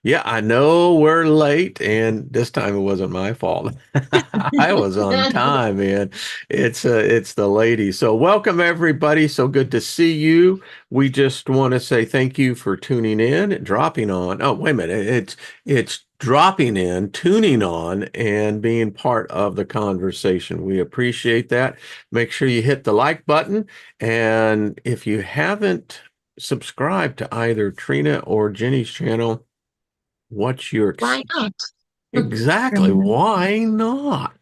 Yeah, I know we're late, and this time it wasn't my fault. I was on time, man. It's the lady. So welcome everybody. So good to see you. We just want to say thank you for tuning in and dropping on. Oh, wait a minute. It's dropping in, tuning on, and being part of the conversation. We appreciate that. Make sure you hit the like button, and if you haven't subscribed to either Trina or Jenny's channel, what's your Why not? exactly? Why not?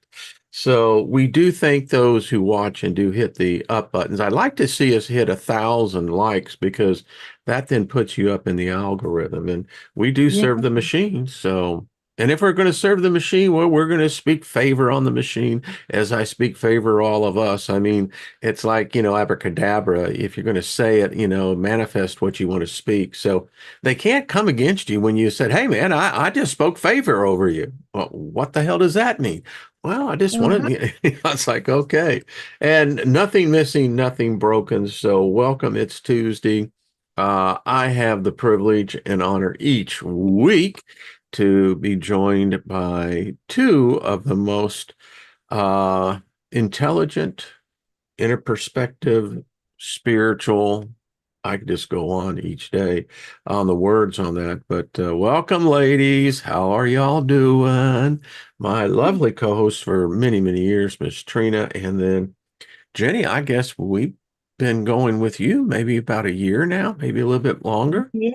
So we do thank those who watch and do hit the up buttons. I'd like to see us hit 1,000 likes because that then puts you up in the algorithm. And we do Yeah. serve the machine. So, and if we're going to serve the machine, well, we're going to speak favor on the machine as I speak favor all of us. I mean, it's like, abracadabra. If you're going to say it, manifest what you want to speak. So they can't come against you when you said, hey, man, I just spoke favor over you. Well, what the hell does that mean? Well, I just Mhm. wanted, it's like, okay. And nothing missing, nothing broken. So welcome. It's Tuesday. I have the privilege and honor each week to be joined by two of the most intelligent, interperspective, spiritual. I could just go on each day on the words on that. But welcome, ladies. How are y'all doing? My lovely co-host for many, many years, Miss Trina, and then Jenny. I guess we've been going with you maybe about a year now, maybe a little bit longer. Yeah,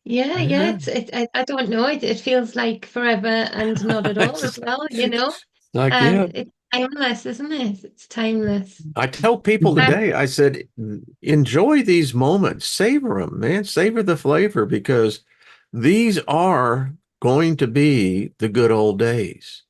yeah. Yeah. I don't know. It feels like forever and not at all as It's well, you know. like, yeah. It's timeless, isn't it? It's timeless. I tell people Um, today, I said, enjoy these moments, savor them, man, savor the flavor because these are going to be the good old days.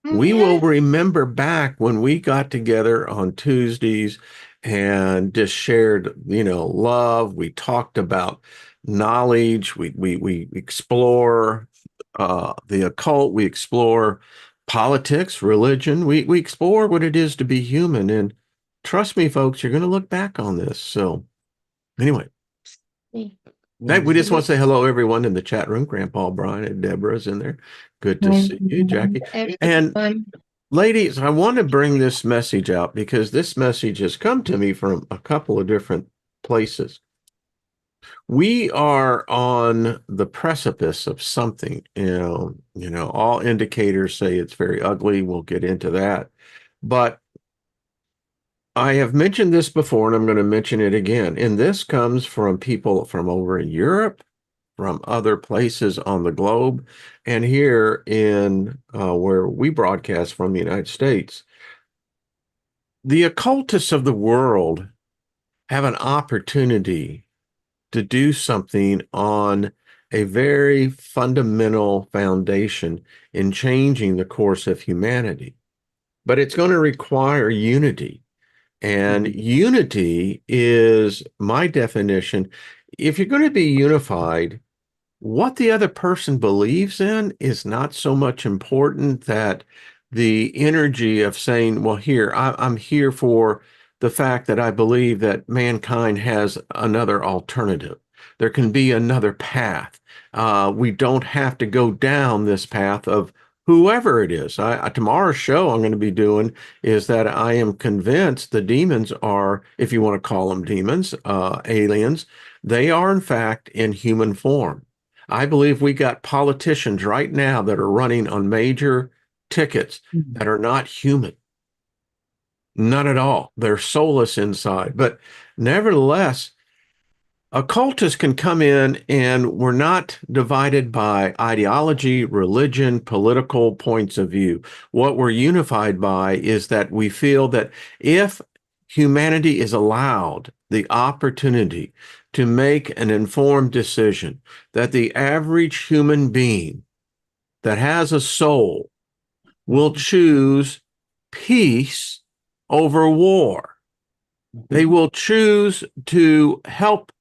We will yeah. remember back when we got together on Tuesdays and just shared, love. We talked about knowledge. We explore the occult. We explore politics, religion. We explore what it is to be human. And trust me, folks, you're going to look back on this. So anyway, hey, we just want to say Absolutely. hello, everyone in the chat room. Grandpa Brian and Deborah's in there. Good to see you, Jackie. And Everyone. ladies, I want to bring this message out because this message has come to me from a couple of different places. We are on the precipice of something, all indicators say it's very ugly. We'll get into that. But I have mentioned this before and I'm going to mention it again. And this comes from people from over in Europe, from other places on the globe, and here in where we broadcast from the United States. The occultists of the world have an opportunity to do something on a very fundamental foundation in changing the course of humanity. But it's going to require unity. And unity is my definition. If you're going to be unified, what the other person believes in is not so much important that the energy of saying, well, here, I'm here for the fact that I believe that mankind has another alternative. There can be another path. We don't have to go down this path of whoever it is. Tomorrow's show I'm going to be doing is that I am convinced the demons are, if you want to call them demons, aliens, they are in fact in human form. I believe we got politicians right now that are running on major tickets that are not human. None at all. They're soulless inside. But nevertheless, occultists can come in and we're not divided by ideology, religion, political points of view. What we're unified by is that we feel that if humanity is allowed the opportunity to make an informed decision, that the average human being that has a soul will choose peace over war. They will choose to help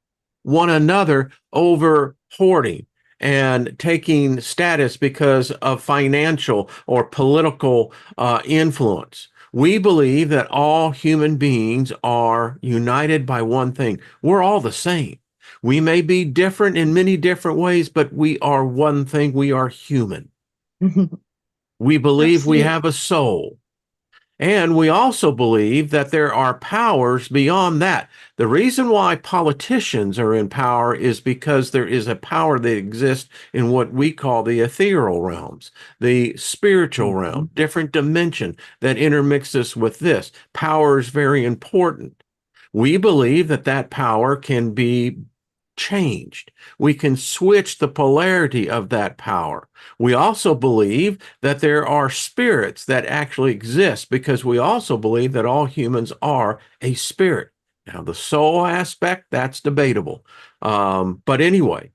one another over hoarding and taking status because of financial or political influence. We believe that all human beings are united by one thing. We're all the same. We may be different in many different ways, but we are one thing. We are human. We believe we Absolutely. have a soul. And we also believe that there are powers beyond that. The reason why politicians are in power is because there is a power that exists in what we call the ethereal realms, the spiritual realm, different dimension that intermixes with this. Power is very important. We believe that that power can be changed. We can switch the polarity of that power. We also believe that there are spirits that actually exist because we also believe that all humans are a spirit. Now, the soul aspect, that's debatable. But anyway,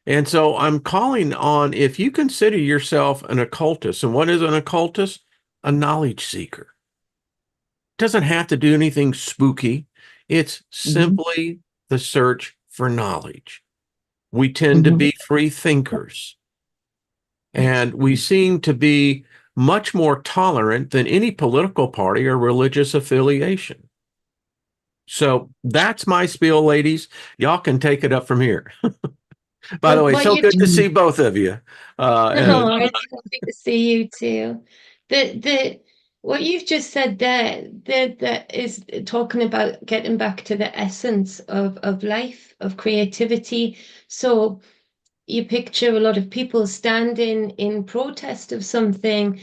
and so I'm calling on if you consider yourself an occultist, and what is an occultist? A knowledge seeker. Doesn't have to do anything spooky. It's Mhm. simply the search for knowledge. We tend to Mhm. be free thinkers, and we seem to be much more tolerant than any political party or religious affiliation. So that's my spiel, ladies. Y'all can take it up from here. By the But way, what so you good to see both of you. No, it's lovely to see you too. The what you've just said there, that is talking about getting back to the essence of life, of creativity. So you picture a lot of people standing in protest of something.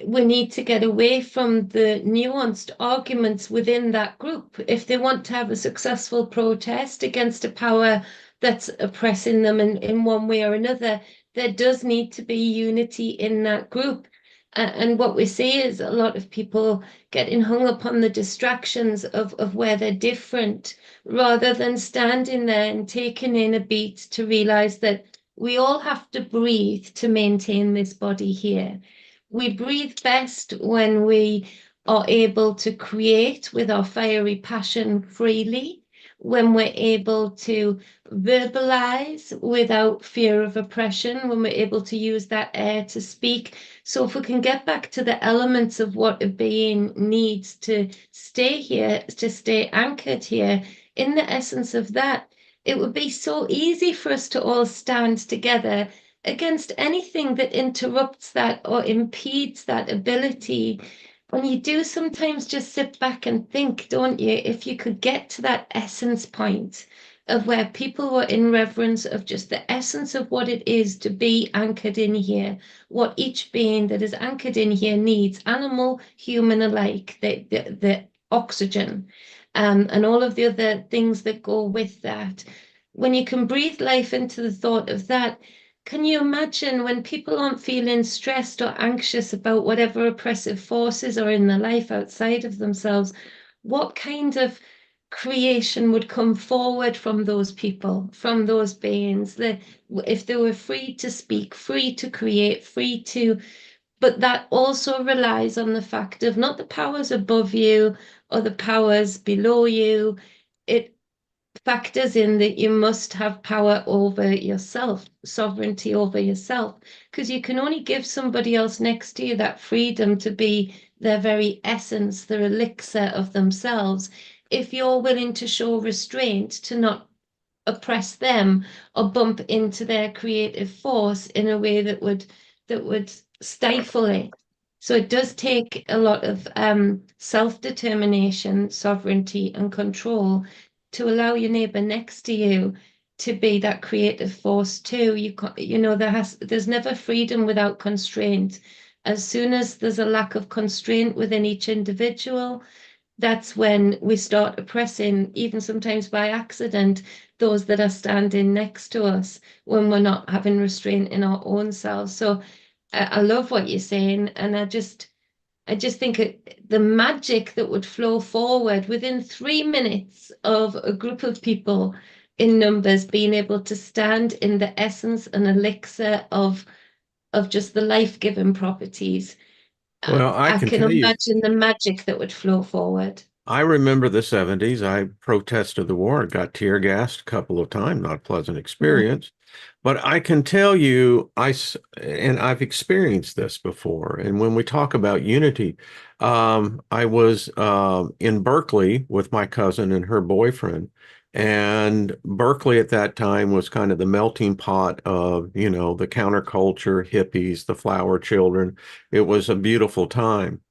We need to get away from the nuanced arguments within that group. If they want to have a successful protest against a power that's oppressing them in one way or another, there does need to be unity in that group. And what we see is a lot of people getting hung up on the distractions of where they're different, rather than standing there and taking in a beat to realize that we all have to breathe to maintain this body here. We breathe best when we are able to create with our fiery passion freely, when we're able to verbalize without fear of oppression, when we're able to use that air to speak. So, if we can get back to the elements of what a being needs to stay here, to stay anchored here, in the essence of that, it would be so easy for us to all stand together against anything that interrupts that or impedes that ability. And you do sometimes just sit back and think, don't you, if you could get to that essence point of where people were in reverence of just the essence of what it is to be anchored in here, what each being that is anchored in here needs, animal, human alike, the oxygen, and all of the other things that go with that. When you can breathe life into the thought of that, can you imagine when people aren't feeling stressed or anxious about whatever oppressive forces are in their life outside of themselves, what kind of creation would come forward from those people, from those beings, if they were free to speak, free to create, free to, but that also relies on the fact of not the powers above you or the powers below you. It factors in that you must have power over yourself, sovereignty over yourself, because you can only give somebody else next to you that freedom to be their very essence, their elixir of themselves, if you're willing to show restraint to not oppress them or bump into their creative force in a way that would stifle it. So it does take a lot of self-determination, sovereignty, and control to allow your neighbor next to you to be that creative force too. There's never freedom without constraint. As soon as there's a lack of constraint within each individual, that's when we start oppressing, even sometimes by accident, those that are standing next to us when we're not having restraint in our own selves. So I love what you're saying, and I just think the magic that would flow forward within 3 minutes of a group of people in numbers being able to stand in the essence and elixir of just the life-giving properties. Well, I I can can tell you, imagine the magic that would flow forward. I remember the 70s. I protested the war, got tear gassed a couple of times, not a pleasant experience. But I can tell you, and I've experienced this before. And when we talk about unity, I was in Berkeley with my cousin and her boyfriend, And Berkeley at that time was kind of the melting pot of, the counterculture, hippies, the flower children. It was a beautiful time.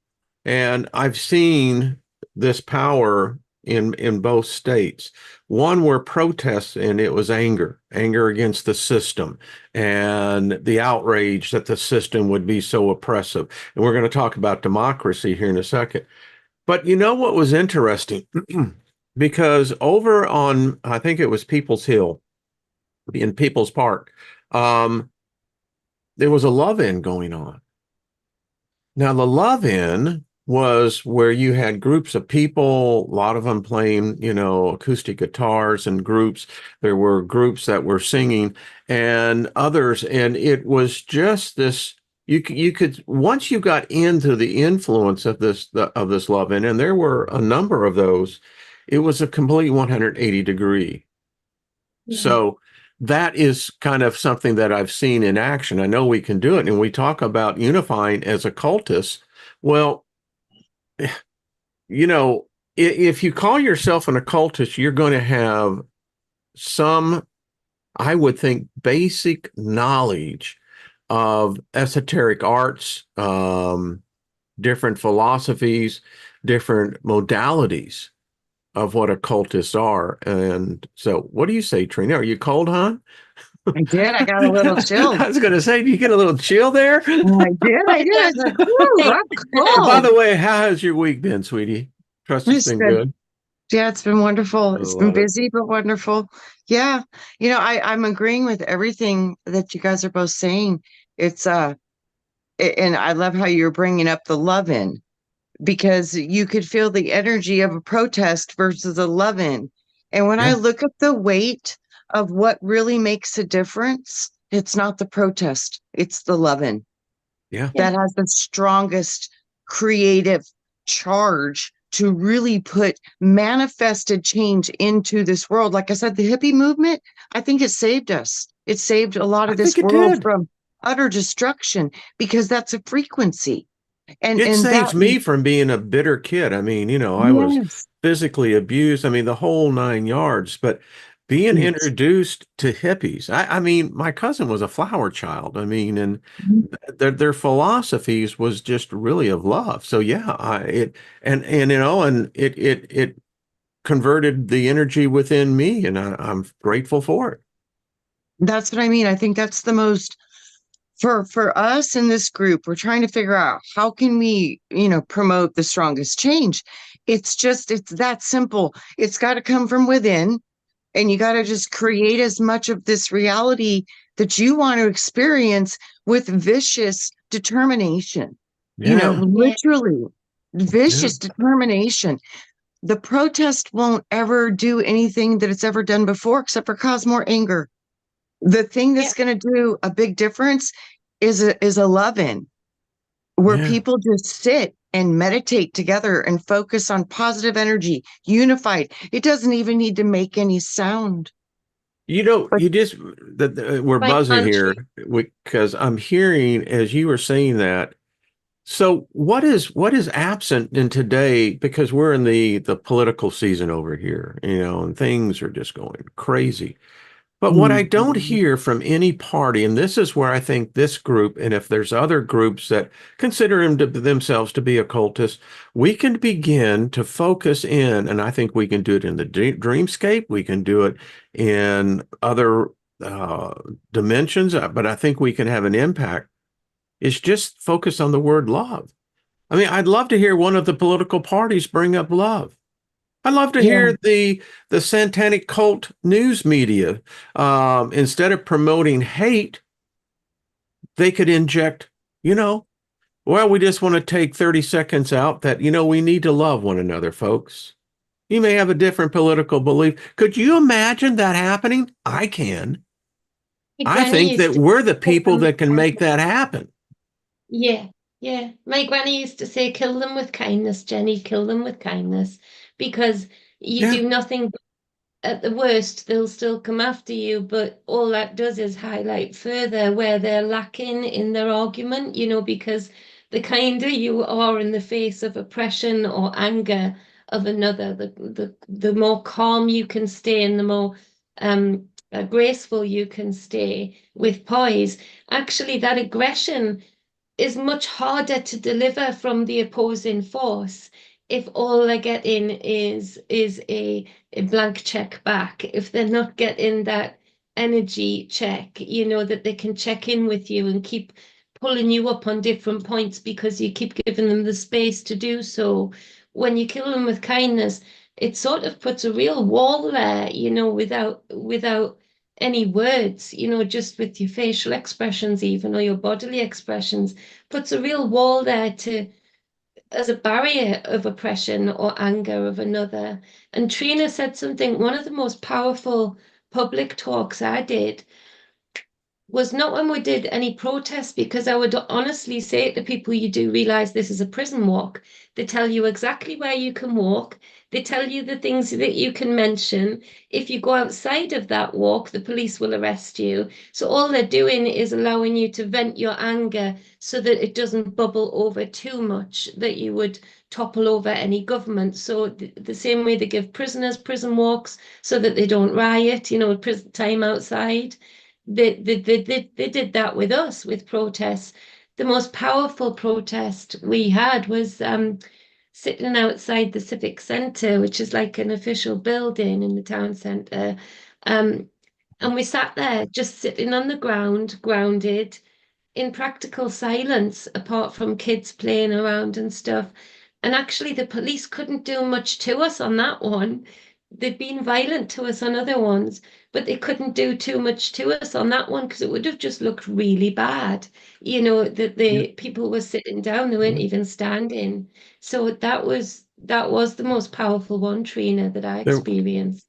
And I've seen this power in both states. One were protests, and it was anger against the system and the outrage that the system would be so oppressive. And we're going to talk about democracy here in a second. But you know what was interesting? Because over on, I think it was People's Hill in People's Park, um, there was a love-in going on. Now, the love-in was where you had groups of people, a lot of them playing, acoustic guitars and groups. There were groups that were singing and others, and it was just this. You could once you got into the influence of this love-in, and there were a number of those. It was a complete 180 degree. Yeah. So that is kind of something that I've seen in action. I know we can do it. And we talk about unifying as occultists. Well, you know, if you call yourself an occultist, you're going to have some, I would think, basic knowledge of esoteric arts, different philosophies, different modalities of what occultists are. And so, what do you say, Trina? Are you cold, huh? I did. I got a little chilled. I was going to say, do you get a little chill there? I did. I did. I said, "Ooh, that's By the cold." way, how has your week been, sweetie? Trust it's It's been good. good. Yeah, it's been wonderful. I It's been love it. busy, but wonderful. Yeah. I'm agreeing with everything that you guys are both saying. It's and I love how you're bringing up the love in because you could feel the energy of a protest versus a love in. And when I Yeah, look at the weight of what really makes a difference, it's not the protest, it's the love in. yeah, Yeah. That has the strongest creative charge to really put manifested change into this world. Like I said, the hippie movement, I think it saved us. It saved a lot I of think this it world did. from utter destruction because that's a frequency. And It and that saves me from being a bitter kid. I mean, I was yes, physically abused. I mean, the whole nine yards. But being yes. introduced to hippies, I mean, my cousin was a flower child. I mean, and their philosophies was just really of love. So yeah, and it converted the energy within me, and I'm grateful for it. That's what I mean. I think that's the most for us in this group, we're trying to figure out how can we, promote the strongest change. It's that simple. It's got to come from within, and you got to just create as much of this reality that you want to experience with vicious determination. Yeah, Yeah. Literally yeah, vicious determination. The protest won't ever do anything that it's ever done before except for cause more anger. The thing Yeah. that's going to do a big difference is a love-in where yeah. people just sit and meditate together and focus on positive energy, unified. It doesn't even need to make any sound. But You just we're Like buzzing here country. because I'm hearing as you were saying that. So what is absent in today because we're in the political season over here, and things are just going crazy. But what I don't Mhm. hear from any party, and this is where I think this group, and if there's other groups that consider themselves to be occultists, we can begin to focus in, and I think we can do it in the dreamscape, we can do it in other uh, dimensions, but I think we can have an impact. It's just focus on the word love. I mean, I'd love to hear one of the political parties bring up love. I love to Yeah, hear the satanic cult news media. Instead of promoting hate, they could inject, you know, well, we just want to take 30 seconds out that, we need to love one another, folks. You may have a different political belief. Could you imagine that happening? I can. My I granny think that used to we're the kill people them with that can make kindness. that happen. Yeah, yeah. My granny used to say, kill them with kindness, Jenny, kill them with kindness. Because you Yeah, do nothing but at the worst, they'll still come after you, but all that does is highlight further where they're lacking in their argument, because the kinder you are in the face of oppression or anger of another, the more calm you can stay and the more graceful you can stay with poise, actually that aggression is much harder to deliver from the opposing force if all they're getting is a blank check back. If they're not getting that energy check, you know, that they can check in with you and keep pulling you up on different points because you keep giving them the space to do so. When you kill them with kindness, it sort of puts a real wall there, you know, without any words, you know, just with your facial expressions even, or your bodily expressions, puts a real wall there to as a barrier of oppression or anger of another. And Trina said something, one of the most powerful public talks I did was not when we did any protests, because I would honestly say to people, you do realize this is a prison walk. They tell you exactly where you can walk. They tell you the things that you can mention. If you go outside of that walk, the police will arrest you. So all they're doing is allowing you to vent your anger so that it doesn't bubble over too much, that you would topple over any government. So the same way they give prisoners prison walks so that they don't riot, you know, prison time outside. They did that with us with protests. The most powerful protest we had was sitting outside the Civic Centre, which is like an official building in the town centre. Um, and we sat there just sitting on the ground, grounded, in practical silence, apart from kids playing around and stuff. And actually, the police couldn't do much to us on that one. They'd been violent to us on other ones, but they couldn't do too much to us on that one because it would have just looked really bad. You know, that Yeah. the people were sitting down, they weren't Yeah. even standing. So that was the most powerful one, Trina, that I There, experienced.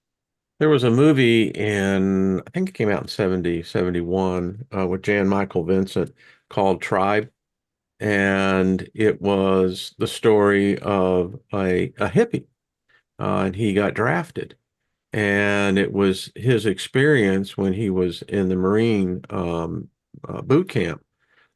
there was a movie in, I think it came out in 70, 71, with Jan Michael Vincent called Tribe. And it was the story of a hippie, and he got drafted. And it was his experience when he was in the Marine boot camp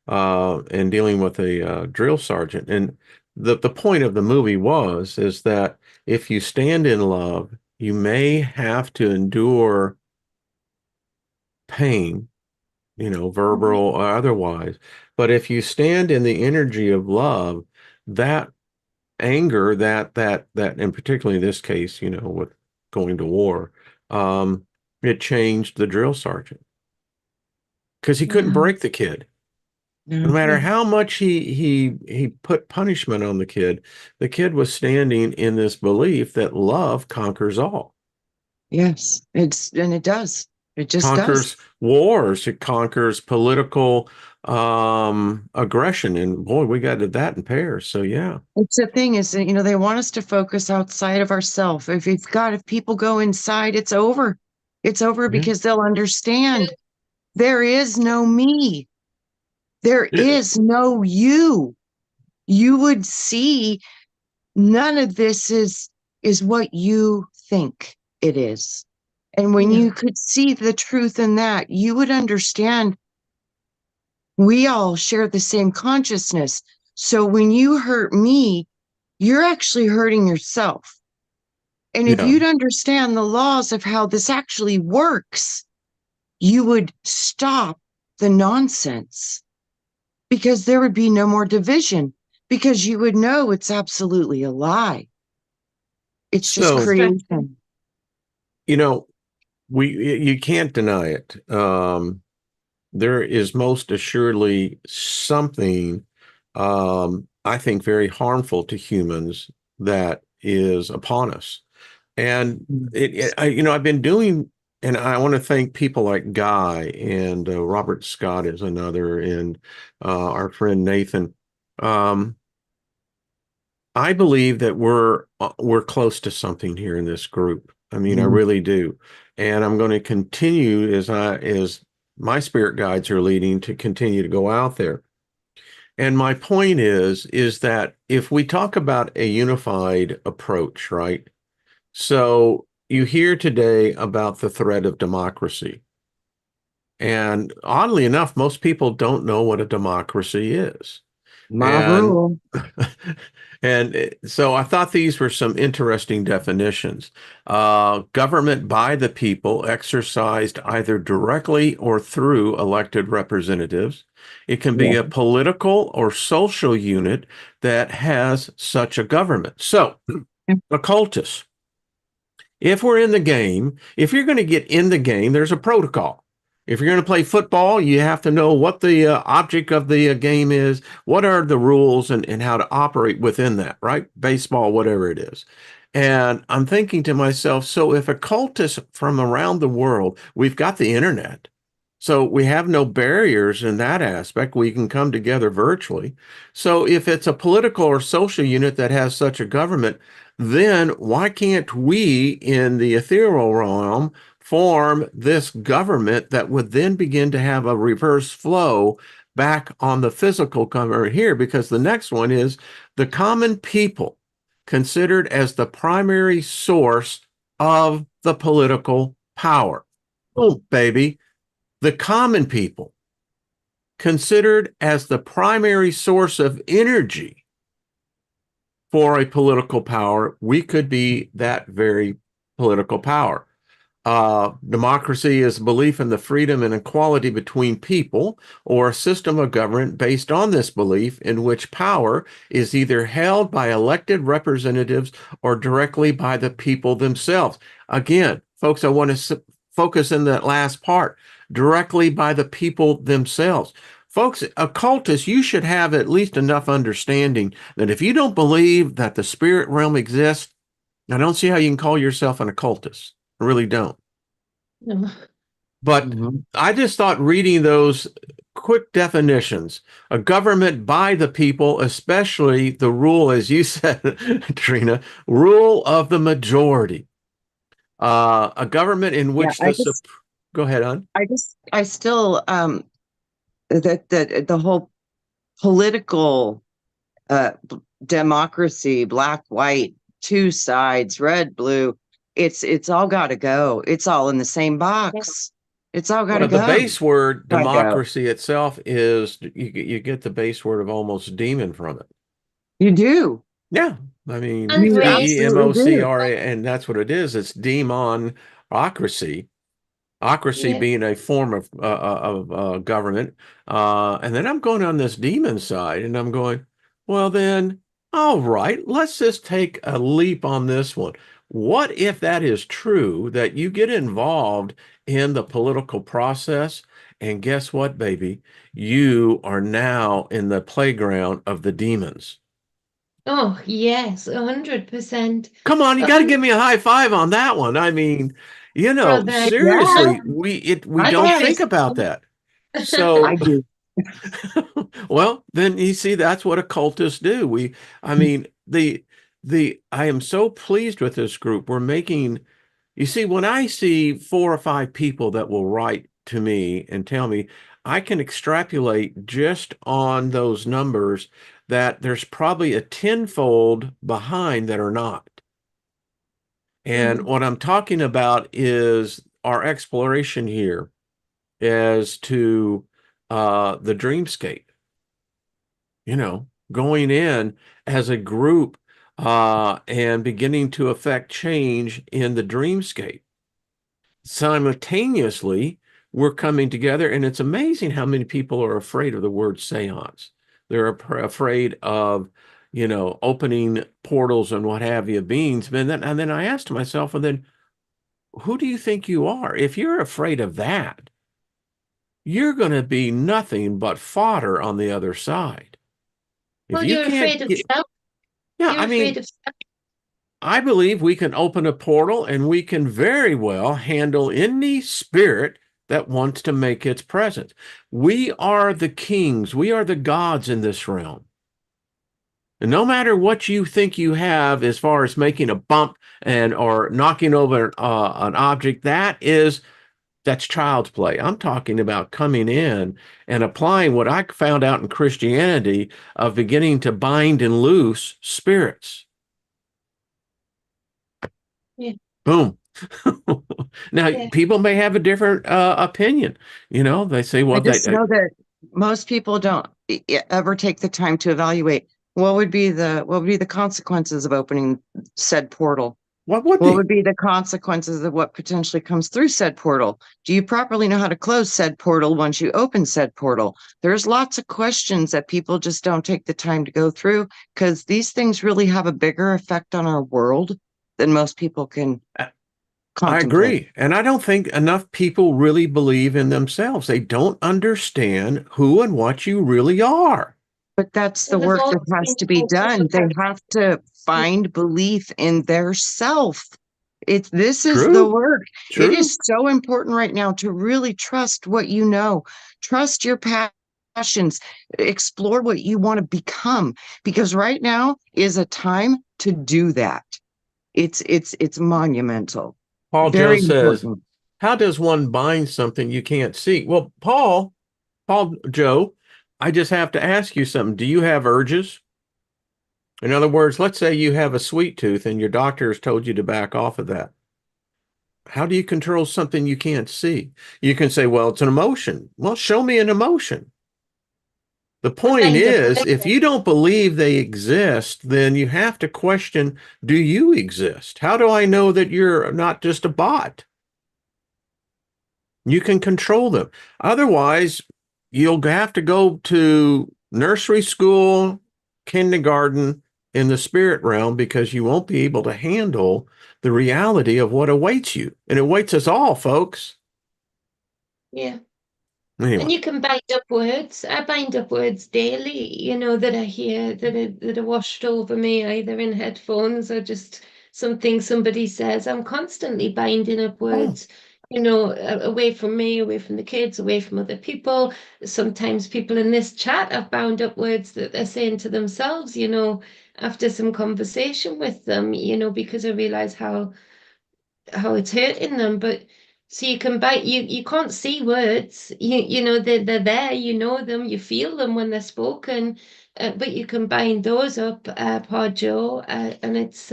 and dealing with a drill sergeant. And the point of the movie is that if you stand in love, you may have to endure pain, you know, verbal Mhm. or otherwise. But if you stand in the energy of love, that anger, that, and particularly in this case, you know, with going to war, it changed the drill sergeant because he couldn't Wow. break the kid. No No. matter Yeah. how much he put punishment on the kid was standing in this belief that love conquers all, Yes. And it does. It just does. conquers wars, it conquers political aggression, and boy, we got to that in pairs. So yeah, It's the thing is that, you know, they want us to focus outside of ourselves. If people go inside, it's over. It's over yeah. because they'll understand there is no me. There It- is no you. You would see none of this is what you think it is. And when you No. could see the truth in that, you would understand we all share the same consciousness. So when you hurt me, you're actually hurting yourself. And if yeah. you'd understand the laws of how this actually works, you would stop the nonsense because there would be no more division because you would know it's absolutely a lie. It's just So, Destruction. creation. you know, you can't deny it. There is most assuredly something, I think, very harmful to humans that is upon us. And I've been doing, and I want to thank people like Guy and Robert Scott is another, and our friend Nathan. Um, I believe that we're close to something here in this group. I mean, I really do, and I'm going to continue as my spirit guides are leading to continue to go out there. And my point is that if we talk about a unified approach, right? So you hear today about the threat of democracy. And oddly enough, most people don't know what a democracy is. Mob rule. And so I thought these were some interesting definitions. Government by the people, exercised either directly or through elected representatives. It can be Yeah. a political or social unit that has such a government. So, occultists, if we're in the game, if you're going to get in the game, there's a protocol. If you're going to play football, you have to know what the object of the game is, what are the rules, and how to operate within that, right? Baseball, whatever it is. And I'm thinking to myself, so if occultists from around the world, we've got the internet, so we have no barriers in that aspect. We can come together virtually. So if it's a political or social unit that has such a government, then why can't we in the ethereal realm form this government that would then begin to have a reverse flow back on the physical government here? Because the next one is the common people considered as the primary source of the political power. Oh, baby, the common people considered as the primary source of energy for a political power. We could be that very political power. Democracy is belief in the freedom and equality between people, or a system of government based on this belief in which power is either held by elected representatives or directly by the people themselves. Again, folks, I want to focus in that last part, directly by the people themselves. Folks, occultists, you should have at least enough understanding that if you don't believe that the spirit realm exists, I don't see how you can call yourself an occultist. I really don't. No. But I just thought reading those quick definitions, a government by the people, especially the rule, as you said, Trina, rule of the majority, a government in Yeah, which go ahead, on. I still that the whole political democracy, black, white, two sides, red, blue, it's all got to go. It's all in the same box. It's all got to The go. base word Gotta go. democracy itself is you get the base word of almost demon from it. You do. Yeah, I mean, And You we- absolutely do. DEMOCRA, and that's what it is. It's demonocracy. Ocracy Yeah. being a form of government. And then I'm going on this demon side, and I'm going, well, then, all right, let's just take a leap on this one. What if that is true, that you get involved in the political process, and guess what, baby? You are now in the playground of the demons. Oh, yes, 100%. Come on, you got to give me a high five on that one. I mean, Brother, seriously, we I don't get think it. about that. I So, do. well, then you see, that's what occultists do. I mean, I am so pleased with this group. We're making, you see, when I see 4 or 5 people that will write to me and tell me, I can extrapolate just on those numbers that there's probably a tenfold behind that are not. And what I'm talking about is our exploration here as to the dreamscape, going in as a group and beginning to affect change in the dreamscape. Simultaneously, we're coming together, and it's amazing how many people are afraid of the word seance. They're afraid of, opening portals and what have you, beings. And then I asked myself, well, then who do you think you are? If you're afraid of that, you're going to be nothing but fodder on the other side. If well, you you're can't afraid of get, self. yeah, You're I afraid mean, of self. I believe we can open a portal and we can very well handle any spirit that wants to make its presence. We are the kings. We are the gods in this realm. And no matter what you think you have as far as making a bump or knocking over an object, that's child's play. I'm talking about coming in and applying what I found out in Christianity of beginning to bind and loose spirits. Yeah. Boom. Now, Yeah. people may have a different opinion. They say, I well, just know that Most people don't ever take the time to evaluate what would be the consequences of opening said portal. What would What be? would be the consequences of what potentially comes through said portal? Do you properly know how to close said portal once you open said portal? There's lots of questions that people just don't take the time to go through because these things really have a bigger effect on our world than most people can I contemplate. agree. And I don't think enough people really believe in themselves. They don't understand who and what you really are. But that's the Well, they've work that always has been to be taught to done. look They at have to find belief in their self. This is the True, work. It true. is so important right now to really trust what you know, trust your passions, explore what you want to become, because right now is a time to do that. It's monumental, Paul Joe very says, important. how does one bind something you can't see? Well, Paul Joe, I just have to ask you something. Do you have urges? In other words, let's say you have a sweet tooth and your doctor has told you to back off of that. How do you control something you can't see? You can say, well, it's an emotion. Well, show me an emotion. The I point bind up is, words. if you don't believe they exist, then you have to question, do you exist? How do I know that you're not just a bot? You can control them. Otherwise, you'll have to go to nursery school, kindergarten in the spirit realm because you won't be able to handle the reality of what awaits you. And it awaits us all, folks. Yeah. And Anyway, you can bind up words. I bind up words daily, that I hear that are washed over me, either in headphones or just something somebody says. I'm constantly binding up oh, words, away from me, away from the kids, away from other people. Sometimes people in this chat have bound up words that they're saying to themselves, after some conversation with them, because I realize how it's hurting them. But so you can buy you can't see words. They're there, you know them, you feel them when they're spoken, but you can bind those up, Pod Joe, and it's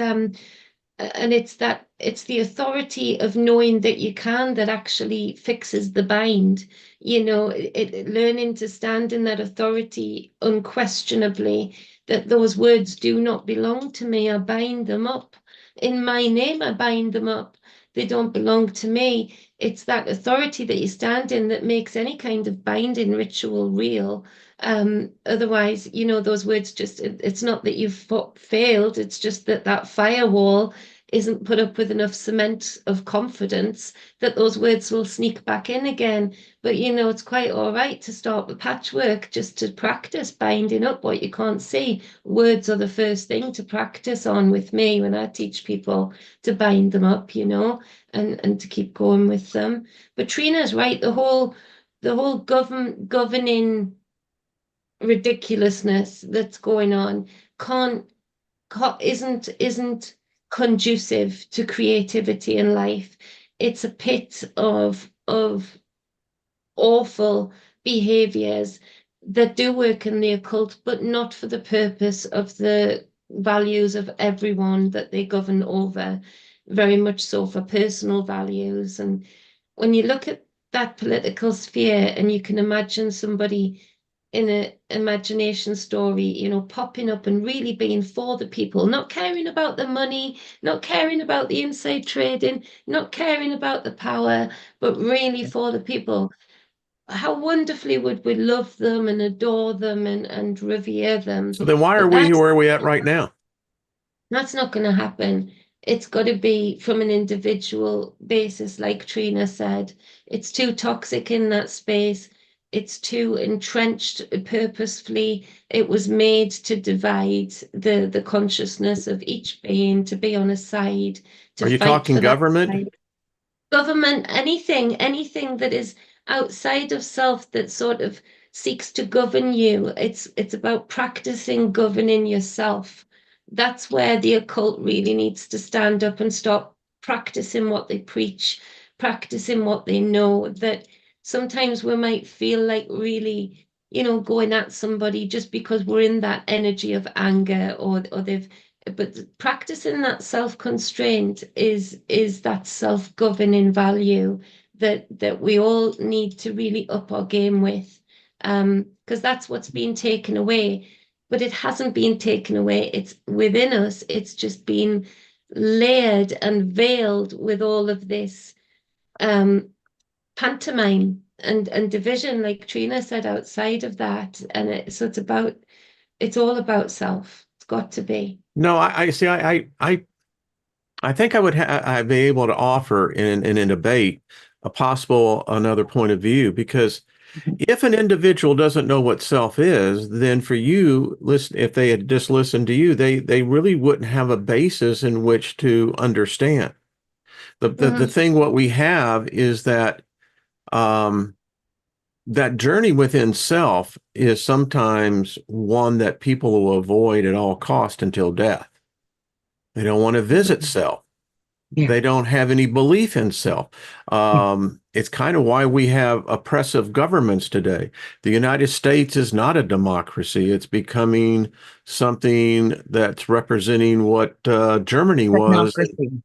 the authority of knowing that you can that actually fixes the bind. Learning to stand in that authority unquestionably, that those words do not belong to me. I bind them up in my name. I bind them up. They don't belong to me. It's that authority that you stand in that makes any kind of binding ritual real. Otherwise, those words just, it's not that you've failed, it's just that that firewall isn't put up with enough cement of confidence that those words will sneak back in again. But it's quite all right to start with patchwork just to practice binding up what you can't see. Words are the first thing to practice on with me when I teach people to bind them up, and to keep going with them. But Trina's right, the whole governing ridiculousness that's going on can't isn't conducive to creativity in life. It's a pit of awful behaviors that do work in the occult, but not for the purpose of the values of everyone that they govern over, very much so for personal values. And when you look at that political sphere and you can imagine somebody in an imagination story, popping up and really being for the people, not caring about the money, not caring about the inside trading, not caring about the power, but really for the people. How wonderfully would we love them and adore them and revere them? so then why are But we that's where we at right now? that's not going to happen. It's got to be from an individual basis, like Trina said. It's too toxic in that space. It's too entrenched purposefully. It was made to divide the consciousness of each being, to be on a side, to Are you fight talking for that government? side. Government, anything that is outside of self that sort of seeks to govern you. It's about practicing governing yourself. That's where the occult really needs to stand up and stop practicing what they preach, practicing what they know. That sometimes we might feel like really, going at somebody just because we're in that energy of anger, or they've, but practicing that self-constraint is that self-governing value that we all need to really up our game with. because that's what's been taken away. But it hasn't been taken away. It's within us. It's just been layered and veiled with all of this pantomime and division, like Trina said, outside of that. And so it's all about self. It's got to be. No, I see. I think I'd be able to offer in a debate a possible another point of view, because if an individual doesn't know what self is, then for you, listen, if they had just listened to you, they really wouldn't have a basis in which to understand. The thing what we have is that that journey within self is sometimes one that people will avoid at all cost until death. They don't want to visit self. Yeah. They don't have any belief in self. It's kind of why we have oppressive governments today. The United States is not a democracy. It's becoming something that's representing what Germany was. Technocracy.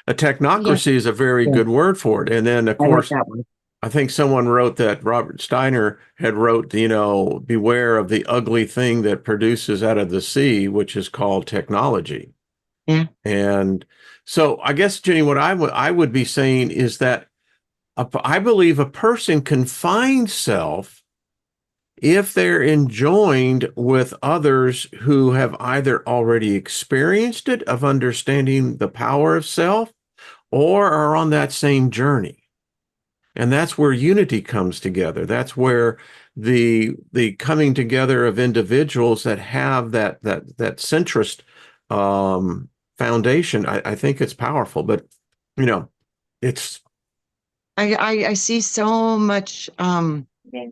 A technocracy is a very Yeah. good word for it. And then, of I like course, that one. I think someone wrote that Robert Steiner had wrote, beware of the ugly thing that produces out of the sea, which is called technology. Yeah. And so I guess, Jenny, what I would be saying is that I believe a person can find self if they're enjoined with others who have either already experienced it, of understanding the power of self, or are on that same journey. And that's where unity comes together. That's where the coming together of individuals that have that centrist foundation. I think it's powerful, but it's. I see so much Yes.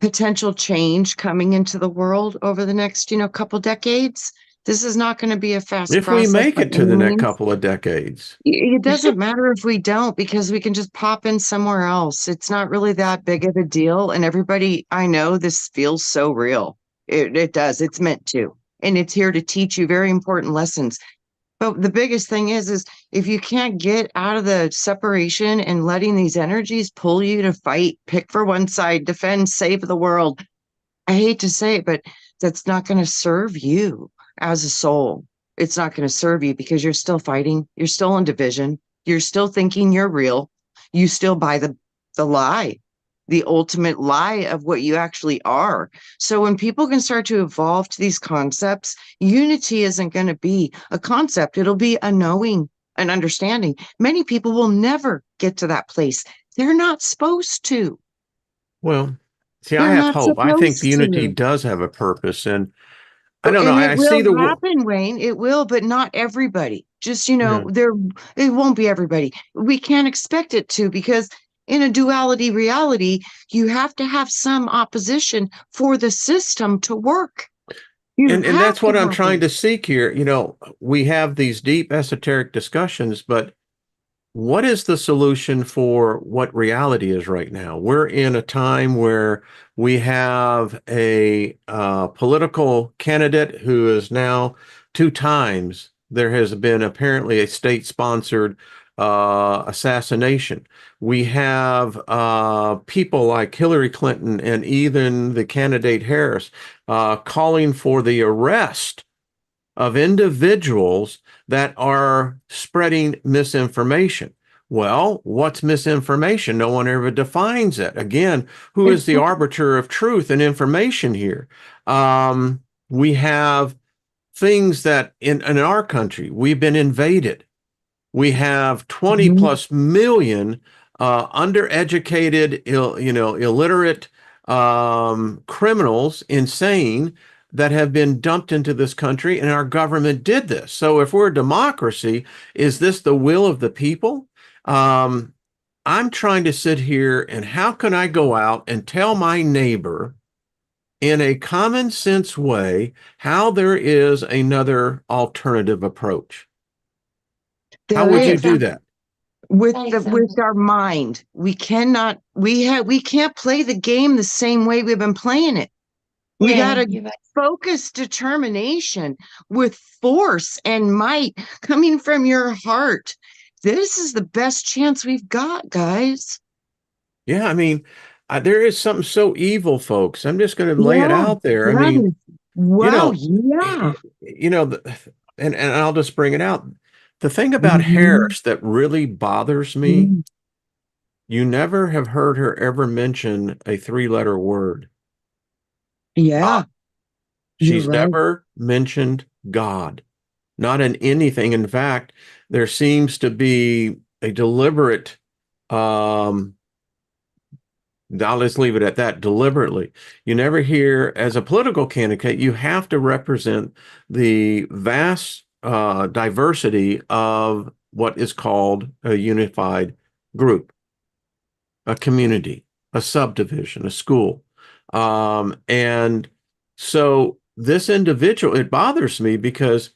potential change coming into the world over the next, couple decades. This is not going to be a fast If we process make by it to any the next means. couple of decades. It doesn't matter if we don't, because we can just pop in somewhere else. It's not really that big of a deal. And everybody, I know this feels so real. It does. It's meant to. And it's here to teach you very important lessons. But the biggest thing is if you can't get out of the separation and letting these energies pull you to fight, pick for one side, defend, save the world. I hate to say it, but that's not going to serve you as a soul. It's not going to serve you, because you're still fighting. You're still in division. You're still thinking you're real. You still buy the lie, the ultimate lie of what you actually are. So when people can start to evolve to these concepts, unity isn't going to be a concept. It'll be a knowing, an understanding. Many people will never get to that place. They're not supposed to. Well, see, I They're have not hope. I think the supposed unity to. does have a purpose, and I don't know. And it I see will the. happen, Wayne. It will, but not everybody. Just, Yeah. it won't be everybody. We can't expect it to, because in a duality reality, you have to have some opposition for the system to work. You And have that's what to I'm have trying it. to seek here. We have these deep esoteric discussions, but what is the solution for what reality is right now? We're in a time where we have a political candidate who is now 2 times. There has been apparently a state-sponsored assassination. We have people like Hillary Clinton and even the candidate Harris calling for the arrest of individuals that are spreading misinformation. Well, what's misinformation? No one ever defines it. Again, who is the arbiter of truth and information here? We have things that in our country, we've been invaded. We have 20 Mhm. plus million undereducated, illiterate criminals, insane, that have been dumped into this country, and our government did this. So if we're a democracy, is this the will of the people? I'm trying to sit here, and how can I go out and tell my neighbor in a common sense way how there is another alternative approach? How There would you is. do that? With our mind. We can't play the game the same way we've been playing it. We Yeah, got to you're right. focus determination with force and might coming from your heart. This is the best chance we've got, guys. Yeah, I mean, there is something so evil, folks. I'm just going to lay it Yeah, out there. I that mean, is, you wow, know, yeah. you know, and I'll just bring it out. The thing about Mhm. Harris that really bothers me, Mm. you never have heard her ever mention a three-letter word. God. Yeah, you're She's right. never mentioned God, not in anything. In fact, there seems to be a deliberate, um, now let's leave it at that, deliberately. You never hear, as a political candidate, you have to represent the vast diversity of what is called a unified group, a community, a subdivision, a school. And so this individual, it bothers me because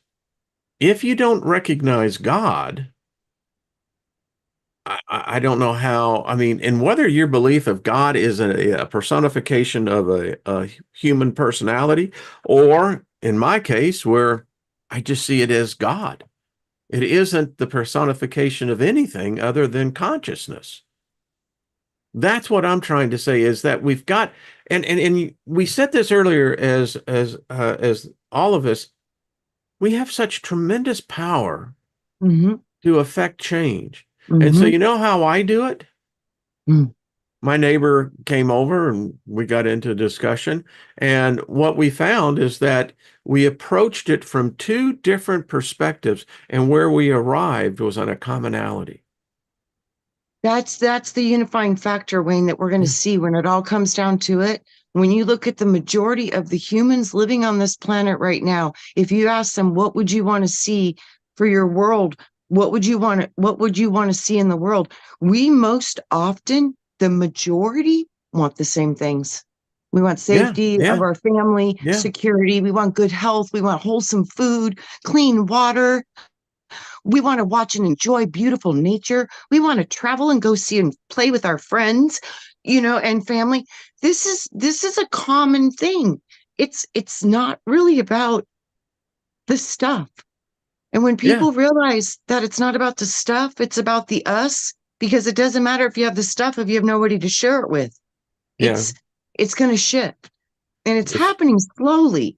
if you don't recognize God, I don't know how. I mean, and whether your belief of God is a personification of a human personality, or in my case, where I just see it as God, it isn't the personification of anything other than consciousness. That's what I'm trying to say is that we've got, and we said this earlier as all of us, we have such tremendous power Hmm. to affect change. And so Hmm. you know how I do it? Mm. My neighbor came over and we got into a discussion. And what we found is that we approached it from two different perspectives, and where we arrived was on a commonality. That's the unifying factor, Wayne, that we're going to Yeah. see when it all comes down to it. When you look at the majority of the humans living on this planet right now, if you ask them, what would you want to see for your world? What would you want to see in the world? We most often, the majority, want the same things. We want Yeah. safety of Yeah. our family, Yeah. security. We want good health. We want wholesome food, clean water. We want to watch and enjoy beautiful nature. We want to travel and go see and play with our friends, and family. This is a common thing. It's not really about the stuff. And when Yeah. people realize that it's not about the stuff, it's about the us, because it doesn't matter if you have the stuff if you have nobody to share it with. Yeah. It's going to shift. And it's It's, happening slowly.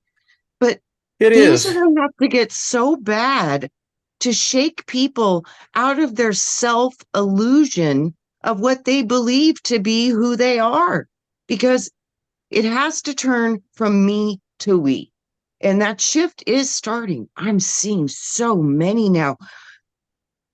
But it things are is. going to have to get so bad to shake people out of their self illusion of what they believe to be who they are, because it has to turn from me to we. And that shift is starting. I'm seeing so many now.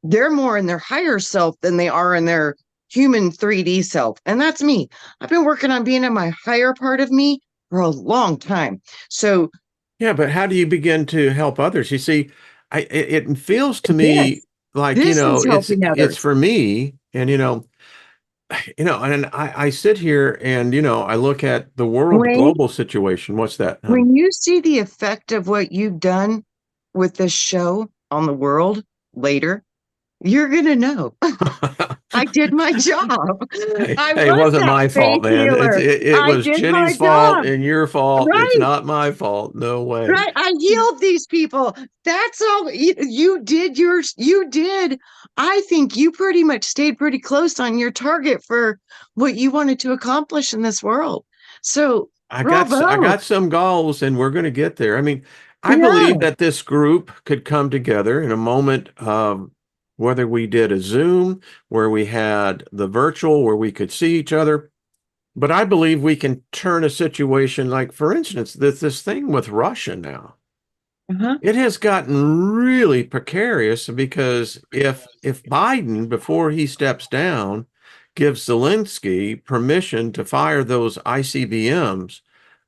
They're more in their higher self than they are in their human 3D self. And that's me. I've been working on being in my higher part of me for a long time. So, Yeah, but how do you begin to help others? You see, it feels to me this, like, this is helping it's others. for me, and and I sit here and I look at the world Wayne, global situation. What's that, hon? when you see the effect of what you've done with this show on the world later, you're going to know. I did my job. Hey, I it was wasn't that my fault, faith man. healer. It I was did my Jenny's fault job. and your fault. It's Right. not my fault. No way. Right. I healed these people. That's all you did. You did. I think you pretty much stayed pretty close on your target for what you wanted to accomplish in this world. So, I bravo. got some goals and we're going to get there. I mean, I Yeah. believe that this group could come together in a moment of whether we did a Zoom, where we had the virtual, where we could see each other. But I believe we can turn a situation like, for instance, this thing with Russia now. Uh-huh. It has gotten really precarious because if Biden, before he steps down, gives Zelensky permission to fire those ICBMs,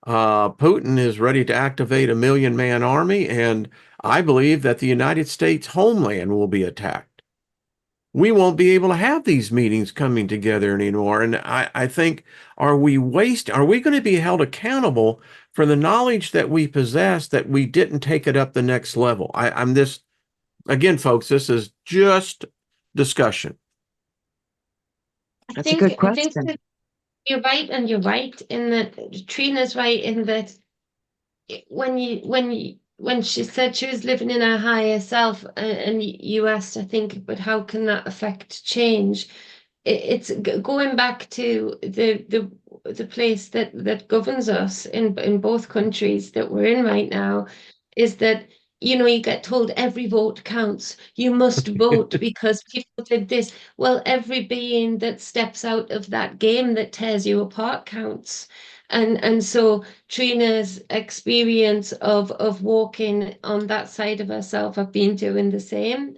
Putin is ready to activate a million-man army, and I believe that the United States homeland will be attacked. We won't be able to have these meetings coming together anymore. And I think, are we going to be held accountable for the knowledge that we possess that we didn't take it up the next level? I'm this, again, folks, this is just discussion. That's a good I think question. that you're right, and you're right in that Trina's right in that when she said she was living in her higher self, and you asked, I think, but how can that affect change? going back to the place that governs us in both countries that we're in right now, is that, you know, you get told every vote counts. You must vote because people did this. Well, every being that steps out of that game that tears you apart counts. And so Trina's experience of walking on that side of herself, I've been doing the same.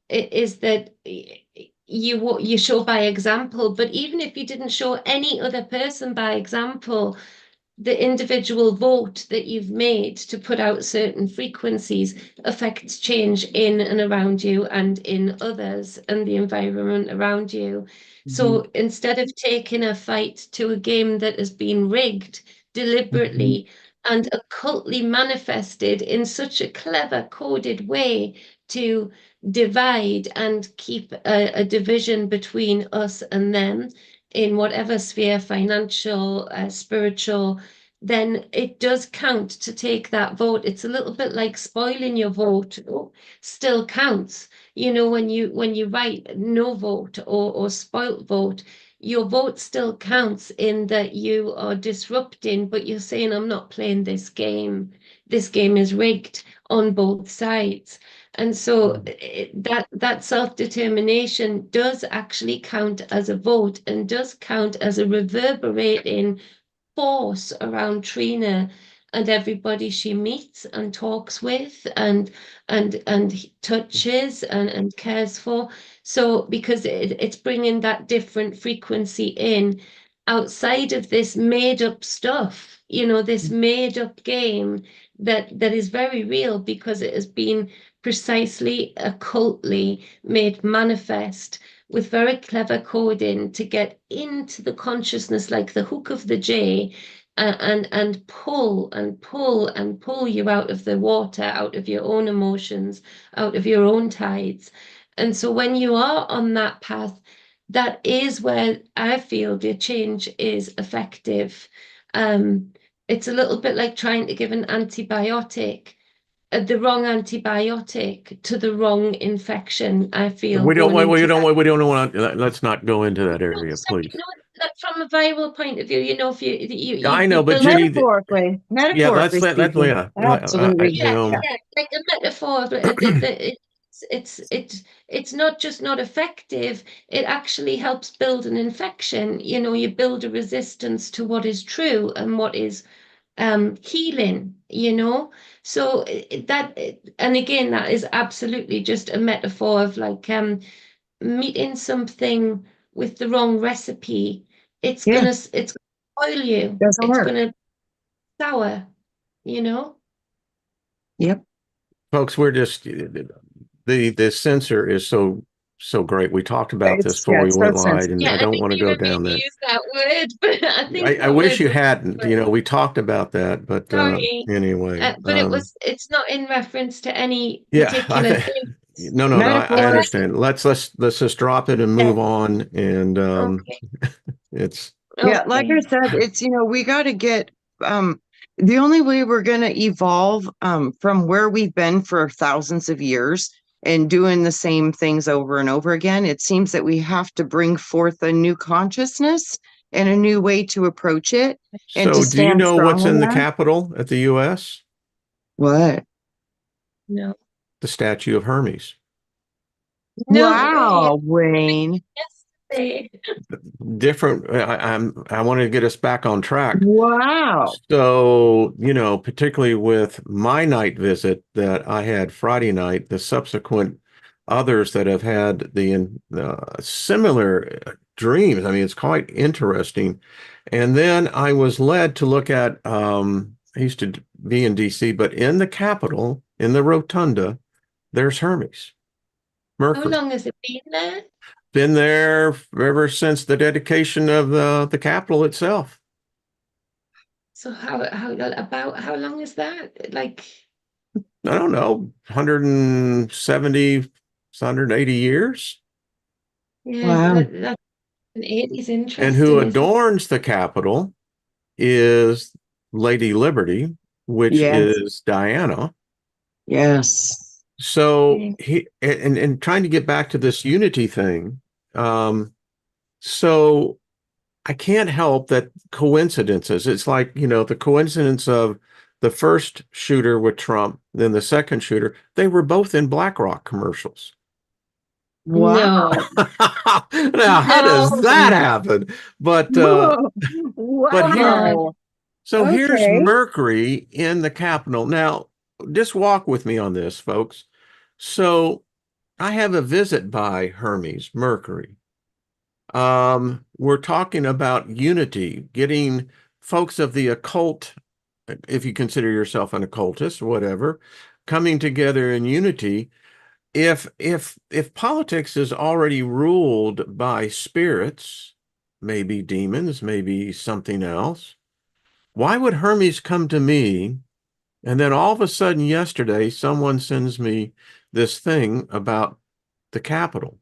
Is that you show by example, but even if you didn't show any other person by example, the individual vote that you've made to put out certain frequencies affects change in and around you and in others and the environment around you. So instead of taking a fight to a game that has been rigged deliberately and occultly manifested in such a clever coded way to divide and keep a division between us and them in whatever sphere, financial, spiritual, then it does count to take that vote. It's a little bit like spoiling your vote, still counts. You know, when you write no vote or spoilt vote, your vote still counts in that you are disrupting, but you're saying, I'm not playing this game. This game is rigged on both sides. And so that self-determination does actually count as a vote and does count as a reverberating force around Trina and everybody she meets and talks with and touches and cares for. So because it's bringing that different frequency in outside of this made up stuff, you know, this made up game that is very real because it has been precisely occultly made manifest with very clever coding to get into the consciousness like the hook of the J, and pull and pull and pull you out of the water, out of your own emotions, out of your own tides. And so when you are on that path, that is where I feel the change is effective. It's a little bit like trying to give an antibiotic, the wrong antibiotic to the wrong infection. I feel We don't going want. We into don't. that. We don't want. Let's not go into that No, area, so, please. no, like from a viral point of view, you know, if I you know, but build, Jenny, Metaphorically yeah, let's speaking, yeah, absolutely. yeah, Yeah. yeah, like a metaphor, but it's not just not effective, it actually helps build an infection. You know, you build a resistance to what is true and what is healing, you know. So and again, that is absolutely just a metaphor of like meeting something with the wrong recipe. Yeah, It's gonna spoil you. doesn't It's work. gonna sour, you know. Yep. folks, we're just the sensor is so great. We talked about this It's before we it's so went live, and Yeah, I sensitive. I don't think want to you go didn't mean down to that. use that word, but I think I that wish word you was hadn't. You know, we talked about that, but sorry. anyway, But it's not in reference to any yeah, I particular think. thing. No. I Metaphor. understand. Let's just drop it and Yeah, move on. And okay. it's Yeah, like I Okay. said, it's we got to get the only way we're going to evolve from where we've been for thousands of years and doing the same things over and over again. It seems that we have to bring forth a new consciousness and a new way to approach it and to so. Do you stand know strong what's in in the that. Capitol at the U.S.? What? No. The statue of Hermes. No way. Wow, Wayne. Yesterday. Different. I wanted to get us back on track. Wow. So, you know, particularly with my night visit that I had Friday night, the subsequent others that have had the similar dreams. I mean, it's quite interesting. And then I was led to look at, I used to be in DC, but in the Capitol, in the rotunda, there's Hermes, How Mercury. long has it been there? Been there ever since the dedication of the Capitol itself. So how long is that? Like, I don't know, 170, 180 years. yeah, Wow. that an 80's And who interesting, isn't it? adorns the Capitol is Lady Liberty, which Yes. is Diana. Yes. So Okay. he and trying to get back to this unity thing, So I can't help that coincidences. It's like, the coincidence of the first shooter with Trump, then the second shooter, they were both in BlackRock commercials. Wow. No, Now, how does no. that happen? But Whoa. but here, Wow. so here's Okay. Mercury in the Capitol. Now, just walk with me on this, folks. So I have a visit by Hermes, Mercury. We're talking about unity, getting folks of the occult, if you consider yourself an occultist or whatever, coming together in unity. If politics is already ruled by spirits, maybe demons, maybe something else, why would Hermes come to me? And then all of a sudden yesterday, someone sends me this thing about the Capitol.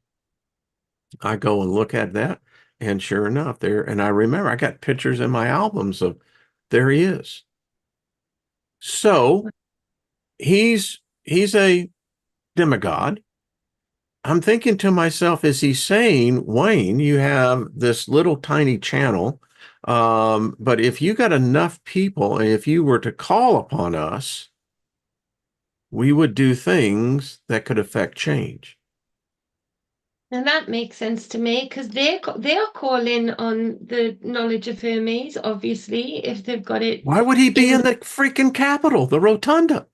I go and look at that, and sure enough, there, and I remember I got pictures in my albums of there he is. So he's a demigod. I'm thinking to myself, is he saying, Wayne, you have this little tiny channel, but if you got enough people, and if you were to call upon us, we would do things that could affect change. And that makes sense to me because they are calling on the knowledge of Hermes, obviously, if they've got it Why would he be in in the freaking Capitol, the rotunda?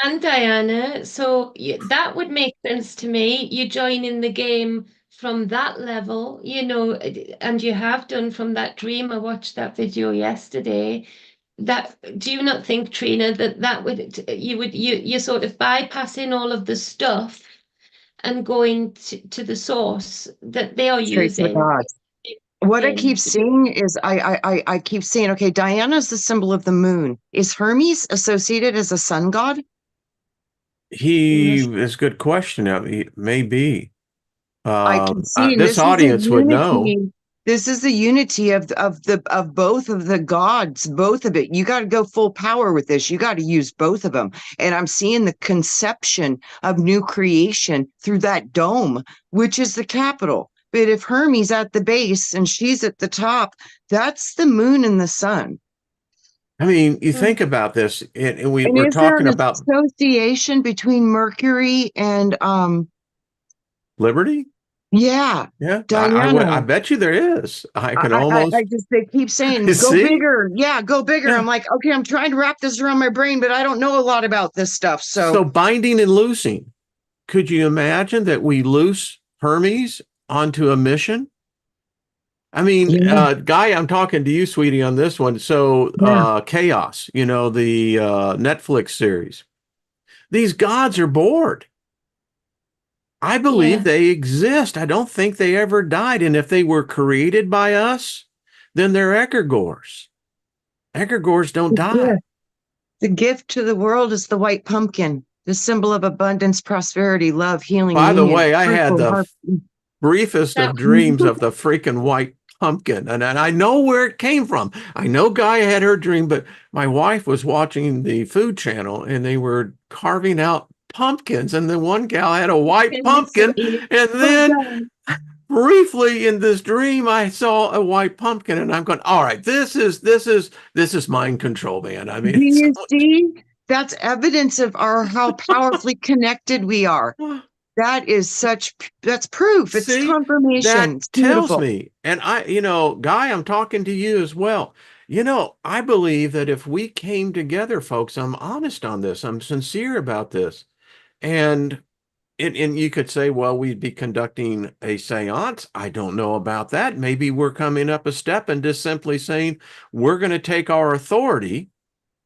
and Diana. So that would make sense to me. You join in the game from that level, and you have done from that dream. I watched that video yesterday. That do you not think, Trina, that would you're sort of bypassing all of the stuff and going to the source that they are Straight to using God. What I keep in. seeing is I keep saying, okay, Diana's the symbol of the moon. Is Hermes associated as a sun god? He is a good question. He may be. I can see, and This this is a audience would know. unity. This is the unity of both of the gods, both of it. You got to go full power with this. You got to use both of them. And I'm seeing the conception of new creation through that dome, which is the capital. But if Hermes at the base and she's at the top, that's the moon and the sun. I mean, you Hmm. think about this, and And we're is there talking an about association between Mercury and liberty. yeah, Yeah, I Diana? bet you there is. I can I almost just they keep saying go see. bigger. Yeah, go bigger. I'm like, okay, I'm trying to wrap this around my brain, but I don't know a lot about this stuff. So So binding and loosing. Could you imagine that we loose Hermes onto a mission? I mean, yeah, Guy, I'm talking to you, sweetie, on this one. So, yeah, Chaos, the Netflix series. These gods are bored. I believe Yeah. they exist. I don't think they ever died. And if they were created by us, then they're egregores. Egregores don't the die. gift. The gift to the world is the white pumpkin, the symbol of abundance, prosperity, love, healing, By the union, way, I had fruitful the heart. briefest That of dreams of the freaking white pumpkin. And I know where it came from. I know Guy had her dream, but my wife was watching the Food Channel and they were carving out pumpkins. And the one gal had a white is so pumpkin. easy. And Oh then God. briefly in this dream, I saw a white pumpkin. And I'm going, all right, this is mind control, man. I mean, Do it's you see? That's evidence of our how powerfully connected we are. That is that's proof. It's See, confirmation. that It's tells beautiful. me, and Guy, I'm talking to you as well. I believe that if we came together, folks, I'm honest on this, I'm sincere about this. And and you could say, well, we'd be conducting a seance. I don't know about that. Maybe we're coming up a step and just simply saying, we're going to take our authority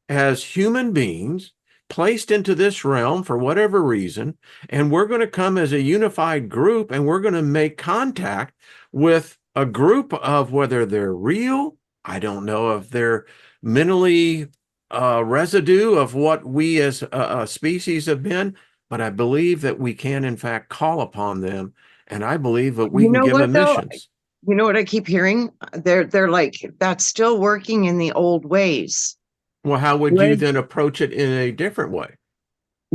as human beings placed into this realm for whatever reason, and we're going to come as a unified group and we're going to make contact with a group of whether they're real, I don't know if they're mentally residue of what we as a species have been, but I believe that we can in fact call upon them, and I believe that we You can know give what them though? missions. You know what I keep hearing? They're like that's still working in the old ways. Well, how would you When then approach it in a different way?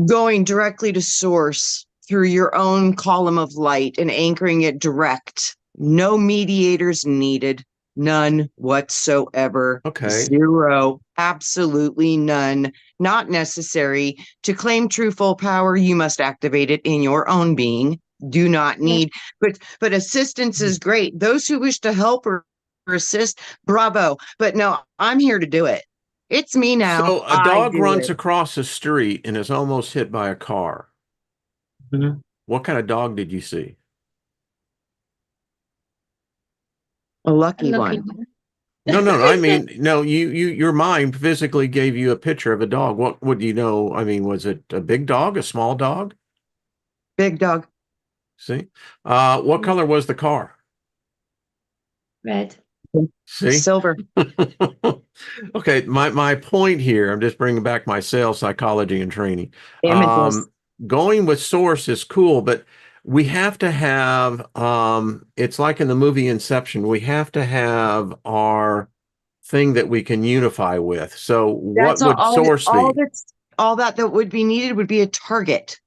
going directly to source through your own column of light and anchoring it direct. No mediators needed. None whatsoever. Okay. Zero. Absolutely none. Not necessary. To claim true full power, you must activate it in your own being. Do not need, but assistance is great. Those who wish to help or assist, bravo. But no, I'm here to do it. It's me now. So a I dog do runs it. across the street and is almost hit by a car. Mhm. What kind of dog did you see? A lucky Lucky one. one. No. I mean, no. Your mind physically gave you a picture of a dog. What would you know? I mean, was it a big dog, a small dog? Big dog. See, what color was the car? Red. See, Silver. okay. My point here. I'm just bringing back my sales psychology and training. Images. Going with source is cool, but we have to have. It's like in the movie Inception. We have to have our thing that we can unify with. So what That's all, would source be? all that would be needed would be a target.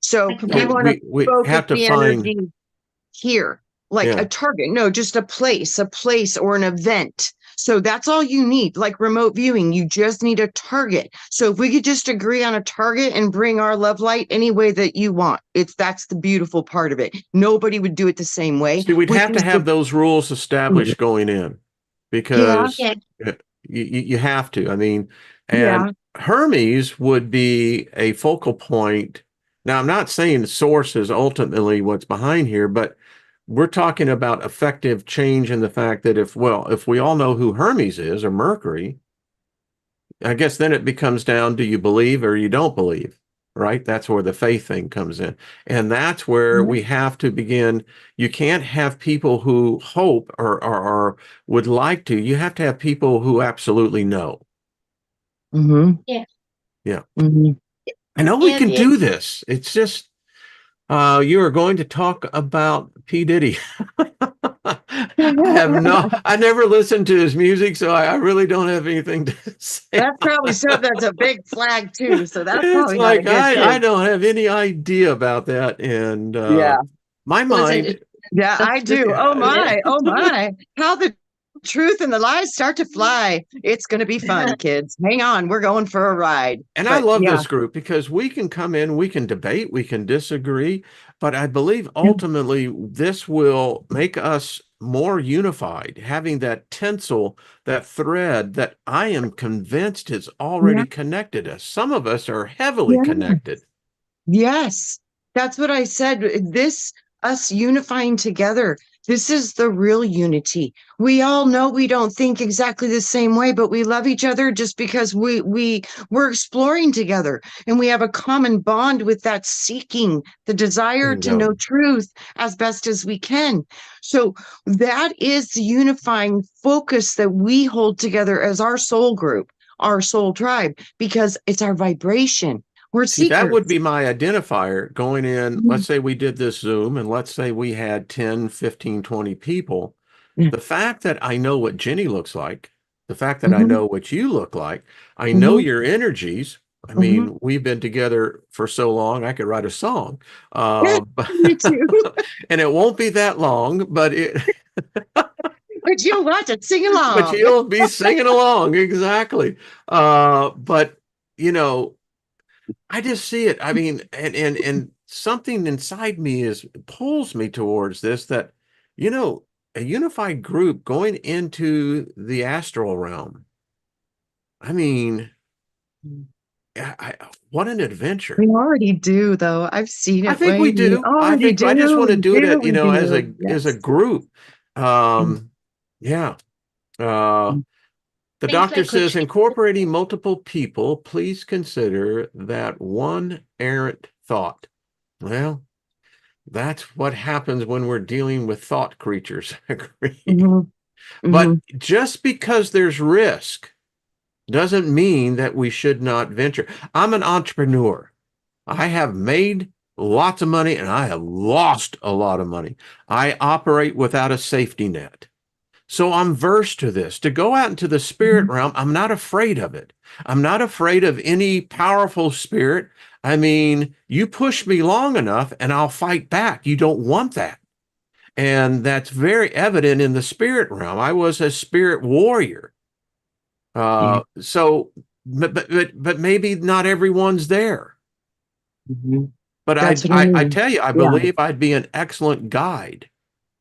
So Like a we And map. want to we focus have to the find, energy here, like yeah. a target. No, just a place or an event. So that's all you need, like remote viewing. You just need a target. So if we could just agree on a target and bring our love light any way that you want, that's the beautiful part of it. Nobody would do it the same way, See, we'd which have to is have those rules established going in yeah, because Yeah. you have to. I mean, yeah, and Hermes would be a focal point. Now, I'm not saying the source is ultimately what's behind here, but we're talking about effective change in the fact that if we all know who Hermes is or Mercury, I guess then it becomes down, do you believe or you don't believe, right? That's where the faith thing comes in. And that's where we have to begin. You can't have people who hope or would like to. You have to have people who absolutely know. mm-hmm, Yeah. Yeah. mm-hmm. I know we Yeah. can do this. It's just you are going to talk about P. Diddy. I never listened to his music, so I really don't have anything to say. That's probably so. That's a big flag too. So that's It's probably not a like good I thing. don't have any idea about that, and Yeah. my Wasn't mind, it? Yeah, I do. Oh my, oh my. How the truth and the lies start to fly. It's going to be fun, kids. Hang on. We're going for a ride. and I But love yeah. this group because we can come in, we can debate, we can disagree, but I believe ultimately this will make us more unified, having that tinsel, that thread that I am convinced has already Yeah. connected us. Some of us are heavily Yeah. connected. Yes, that's what I said. Us unifying together, this is the real unity. We all know we don't think exactly the same way, but we love each other just because we're exploring together and we have a common bond with that seeking, the desire to Bingo. know truth as best as we can. So that is the unifying focus that we hold together as our soul group, our soul tribe, because it's our vibration. We're See, that seekers. would be my identifier going in. Let's Mhm. say we did this Zoom and let's say we had 10, 15, 20 people. Yeah. The fact that I know what Jenny looks like, the fact that I Mhm. know what you look like, I know Mhm. your energies. I Mhm. mean, we've been together for so long, I could write a song. Me too. And it won't be that long, But you'll watch it, sing but along. you'll be singing along. Exactly. But you know, I just see it. I mean, and something inside me is pulls me towards this that, you know, a unified group going into the astral realm. I mean, what an adventure. We already do, though. I've seen I it, think we Wayne. We do. already I just want do. to We do it do. at, We do. as a Yes. group. Mm. Yeah. Uh, the Things doctor like we're says incorporating multiple people, please consider that one errant thought. Well, that's what happens when we're dealing with thought creatures. I agree. Mhm. But Mhm. just because there's risk doesn't mean that we should not venture. I'm an entrepreneur. I have made lots of money and I have lost a lot of money. I operate without a safety net. So I'm versed to this. To go out into the spirit Mhm. realm, I'm not afraid of it. I'm not afraid of any powerful spirit. I mean, you push me long enough and I'll fight back. You don't want that. And that's very evident in the spirit realm. I was a spirit warrior. So, but maybe not everyone's there. Mhm. But That's what I I mean. tell you, I Yeah. believe I'd be an excellent guide.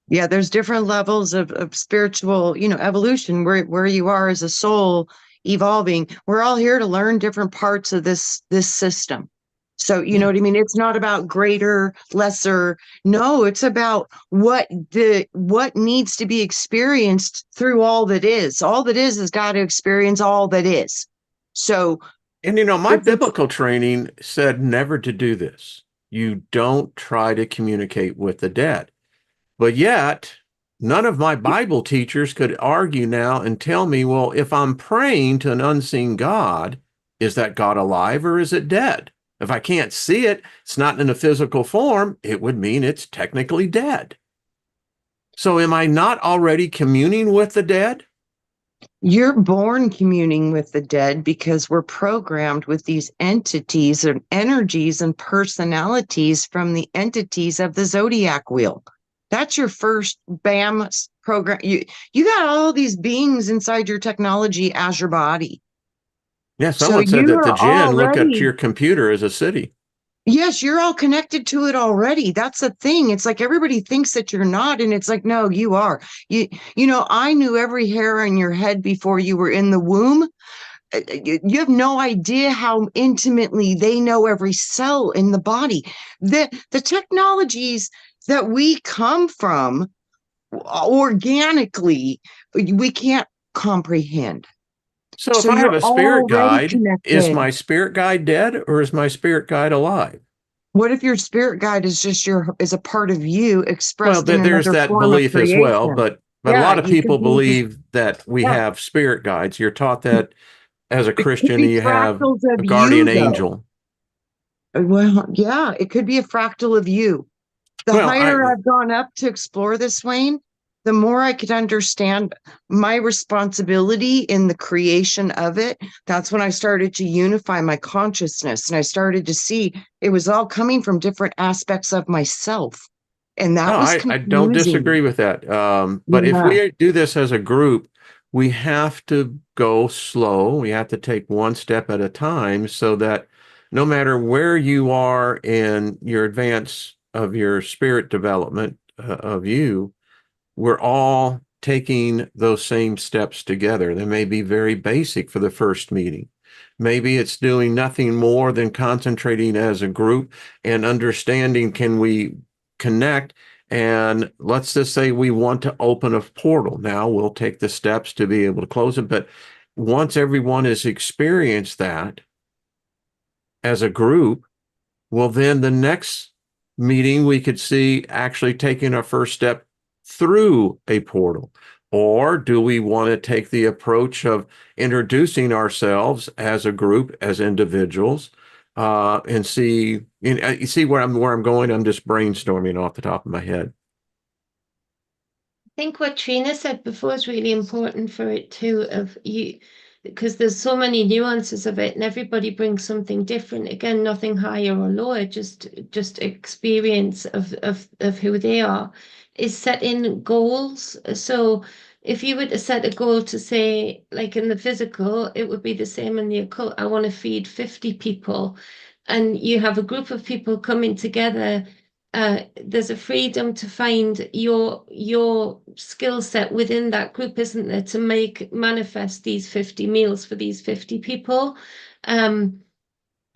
Yeah, there's different levels of spiritual, evolution where you are as a soul evolving. We're all here to learn different parts of this system. So, you know Yeah. what I mean? It's not about greater, lesser. No, it's about what needs to be experienced through all that is. All that is got to experience all that is. So And my if it's biblical training said never to do this. You don't try to communicate with the dead. But yet, none of my Bible teachers could argue now and tell me, well, if I'm praying to an unseen God, is that God alive or is it dead? If I can't see it, it's not in a physical form, it would mean it's technically dead. So am I not already communing with the dead? You're born communing with the dead because we're programmed with these entities and energies and personalities from the entities of the zodiac wheel. That's your first BAM program. You got all these beings inside your technology as your body. Yeah, So someone said you that the are jinn look at already, your computer as a city. yes, you're all connected to it already. That's the thing. It's like everybody thinks that you're not, and it's like, no, you are. I knew every hair on your head before you were in the womb. You have no idea how intimately they know every cell in the body. The technologies that we come from organically, we can't comprehend. So if So I have you're a spirit already guide, is connected. my spirit guide dead or is my spirit guide alive? What if your spirit guide is just is a part of you Well, expressed in there's another that form of belief as well, creation? but a Yeah, lot of you people could be just, believe that we yeah, have spirit guides. You're taught that as a it could Christian, be you have fractals a of guardian you though. angel. Well, yeah, it could be a fractal of you. The Well, higher I've gone up to explore this, Wayne, the more I could understand my responsibility in the creation of it. That's when I started to unify my consciousness and I started to see it was all coming from different aspects of myself. And no, that was I don't confusing. disagree with that. But if Yeah. we do this as a group, we have to go slow. We have to take one step at a time so that no matter where you are in your advance of your spirit development of you, we're all taking those same steps together. They may be very basic for the first meeting. Maybe it's doing nothing more than concentrating as a group and understanding, can we connect? And let's just say we want to open a portal. Now we'll take the steps to be able to close it. But once everyone has experienced that as a group, well, then the next meeting we could see actually taking our first step through a portal. Or do we want to take the approach of introducing ourselves as a group, as individuals, and see, you see where I'm going? I'm just brainstorming off the top of my head. I think what Trina said before is really important for it too, of you, because there's so many nuances of it, and everybody brings something different. Again, nothing higher or lower, just experience of who they are. Is setting goals. So if you were to set a goal to say, like in the physical, it would be the same in the occult. I want to feed 50 people, and you have a group of people coming together, there's a freedom to find your skill set within that group, isn't there, to make manifest these 50 meals for these 50 people.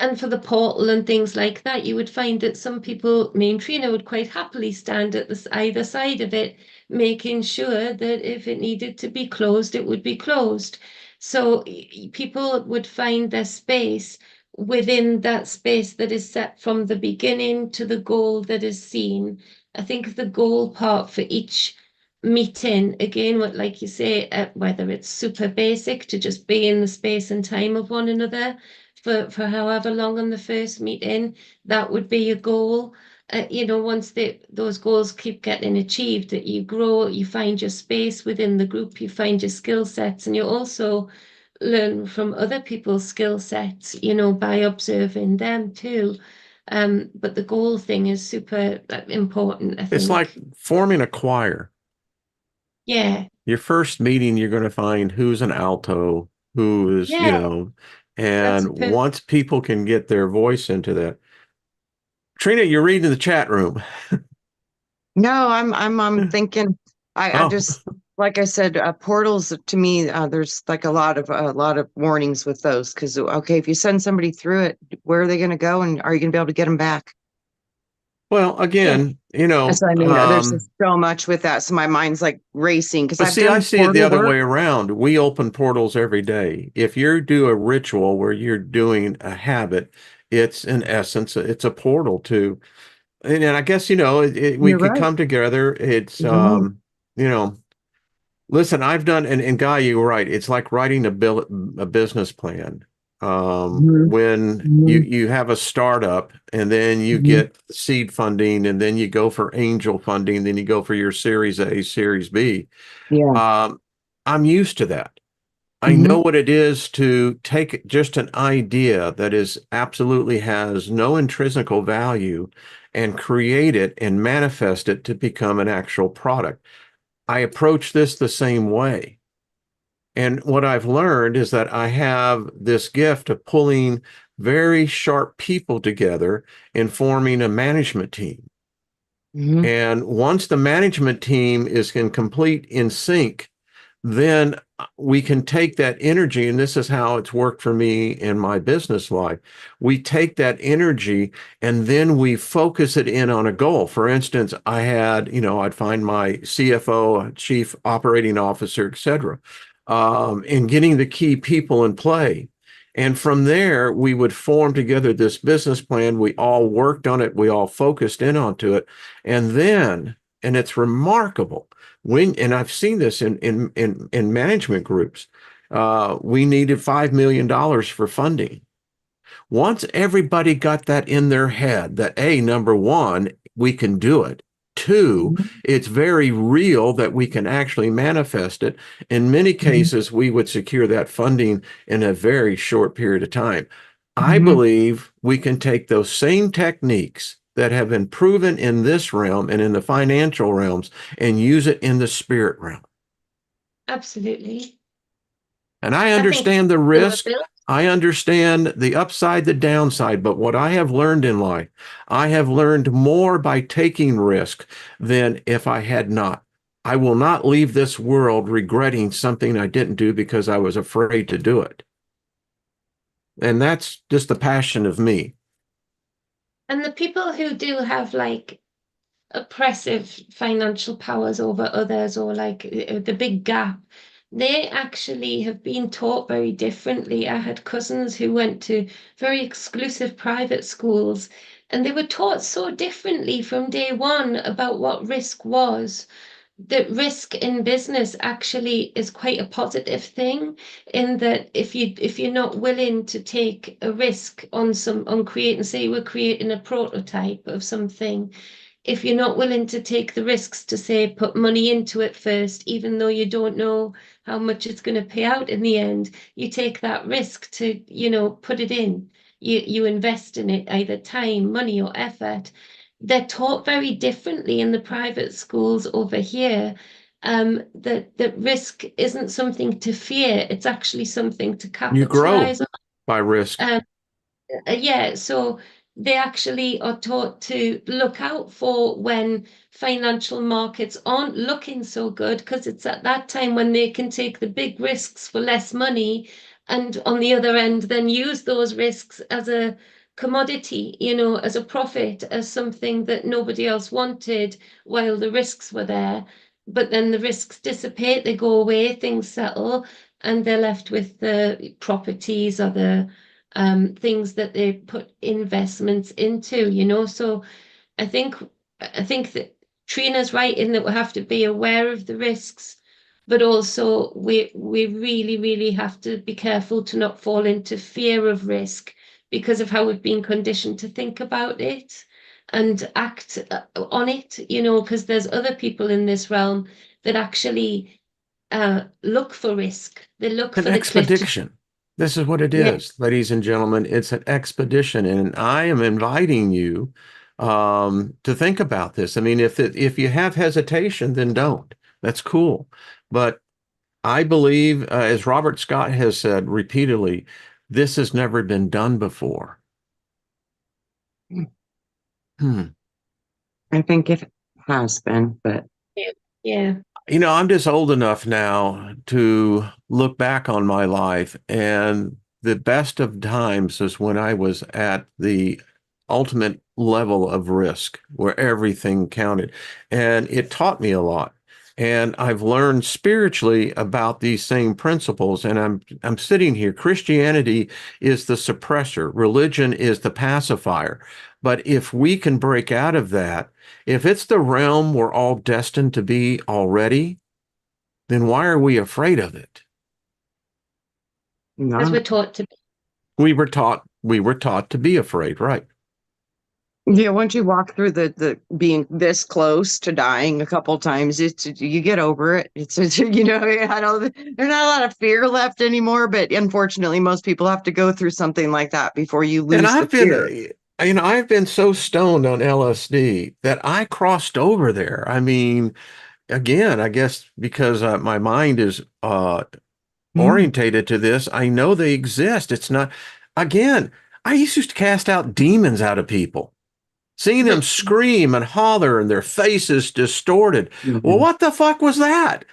And for the portal and things like that, you would find that some people, me and Trina, would quite happily stand at this either side of it, making sure that if it needed to be closed, it would be closed. So people would find their space within that space that is set from the beginning to the goal that is seen. I think the goal part for each meeting, again, what like you say, whether it's super basic to just be in the space and time of one another for however long on the first meeting, that would be your goal. Once those goals keep getting achieved, that you grow, you find your space within the group, you find your skill sets, and you also learn from other people's skill sets, by observing them too. But the goal thing is super important, I think. It's like forming a choir. Yeah. Your first meeting, you're going to find who's an alto, who is, Yeah, that's and a perfect. once people can get their voice into that. Trina, you're reading the chat room. No, I'm thinking. I Oh, just like I said, portals to me. There's like a lot of warnings with those because okay, if you send somebody through it, where are they going to go, and are you going to be able to get them back? well, Yeah. again, So I mean, there's just so much with that. So my mind's like racing because but I've see, I done see it the portal other work. way around. We open portals every day. If you do a ritual where you're doing a habit, it's in essence, it's a portal to, and I guess, we You're could right. come together. It's, Mhm, you know, listen, I've done, and Guy, you were right. It's like writing a business plan. mhm, When you mhm, you have a startup and then you mhm. get seed funding and then you go for angel funding, then you go for your Series A, Series B. Yeah. Um, I'm used to that. I know Mhm, what it is to take just an idea that is absolutely has no intrinsic value and create it and manifest it to become an actual product. I approach this the same way. And what I've learned is that I have this gift of pulling very sharp people together and forming a management team. mhm, And once the management team is in sync, then we can take that energy, and this is how it's worked for me in my business life. We take that energy and then we focus it in on a goal. For instance, I'd find my CFO, chief operating officer, et cetera, and getting the key people in play. And from there, we would form together this business plan. We all worked on it. We all focused in onto it. And it's remarkable and I've seen this in management groups. We needed $5 million for funding. Once everybody got that in their head that number one, we can do it. Two, mhm, it's very real that we can actually manifest it. In many mhm, cases, we would secure that funding in a very short period of time. I mhm. believe we can take those same techniques that have been proven in this realm and in the financial realms and use it in the spirit realm. Absolutely. And I I think understand the people are risk. built. I understand the upside, the downside. But what I have learned in life, I have learned more by taking risk than if I had not. I will not leave this world regretting something I didn't do because I was afraid to do it. And that's just the passion of me. And the people who do have like oppressive financial powers over others or like the big gap, they actually have been taught very differently. I had cousins who went to very exclusive private schools and they were taught so differently from day one about what risk was. That risk in business actually is quite a positive thing in that if you're not willing to take a risk on creating, say we're creating a prototype of something, if you're not willing to take the risks to say put money into it first, even though you don't know how much it's going to pay out in the end, you take that risk to, put it in. You invest in it, either time, money, or effort. They're taught very differently in the private schools over here. That risk isn't something to fear, it's actually something to You grow capitalize by risk. on. Yeah, so they actually are taught to look out for when financial markets aren't looking so good, because it's at that time when they can take the big risks for less money, and on the other end, then use those risks as a commodity, as a profit, as something that nobody else wanted while the risks were there. But then the risks dissipate, they go away, things settle, and they're left with the properties or the things that they put investments into, So I think I think that Trina's right in that we have to be aware of the risks, but also we really, really have to be careful to not fall into fear of risk because of how we've been conditioned to think about it and act on it, because there's other people in this realm that actually look for risk. They look An for the cliff to expedition. This is what it Yeah. is, ladies and gentlemen. It's an expedition, and I am inviting you to think about this. I mean, if you have hesitation, then don't. That's cool. But I believe, as Robert Scott has said repeatedly, this has never been done before. Hmm. I think it has been, but Yeah. I'm just old enough now to look back on my life, and the best of times is when I was at the ultimate level of risk where everything counted. And it taught me a lot. And I've learned spiritually about these same principles. And I'm sitting here. Christianity is the suppressor, religion is the pacifier. But if we can break out of that, if it's the realm we're all destined to be already, then why are we afraid of it? Because no. we're taught to be. We were taught to be afraid, right? Yeah, once you walk through the being this close to dying a couple times, you get over it. It's I know there's not a lot of fear left anymore, but unfortunately, most people have to go through something like that before you And lose the fear. I've been so stoned on LSD that I crossed over there. I mean, again, I guess because my mind is Mm. orientated to this, I know they exist. It's not, again, I used to cast out demons out of people. Seeing them scream and holler and their faces distorted. Well, Mhm. what the fuck was that?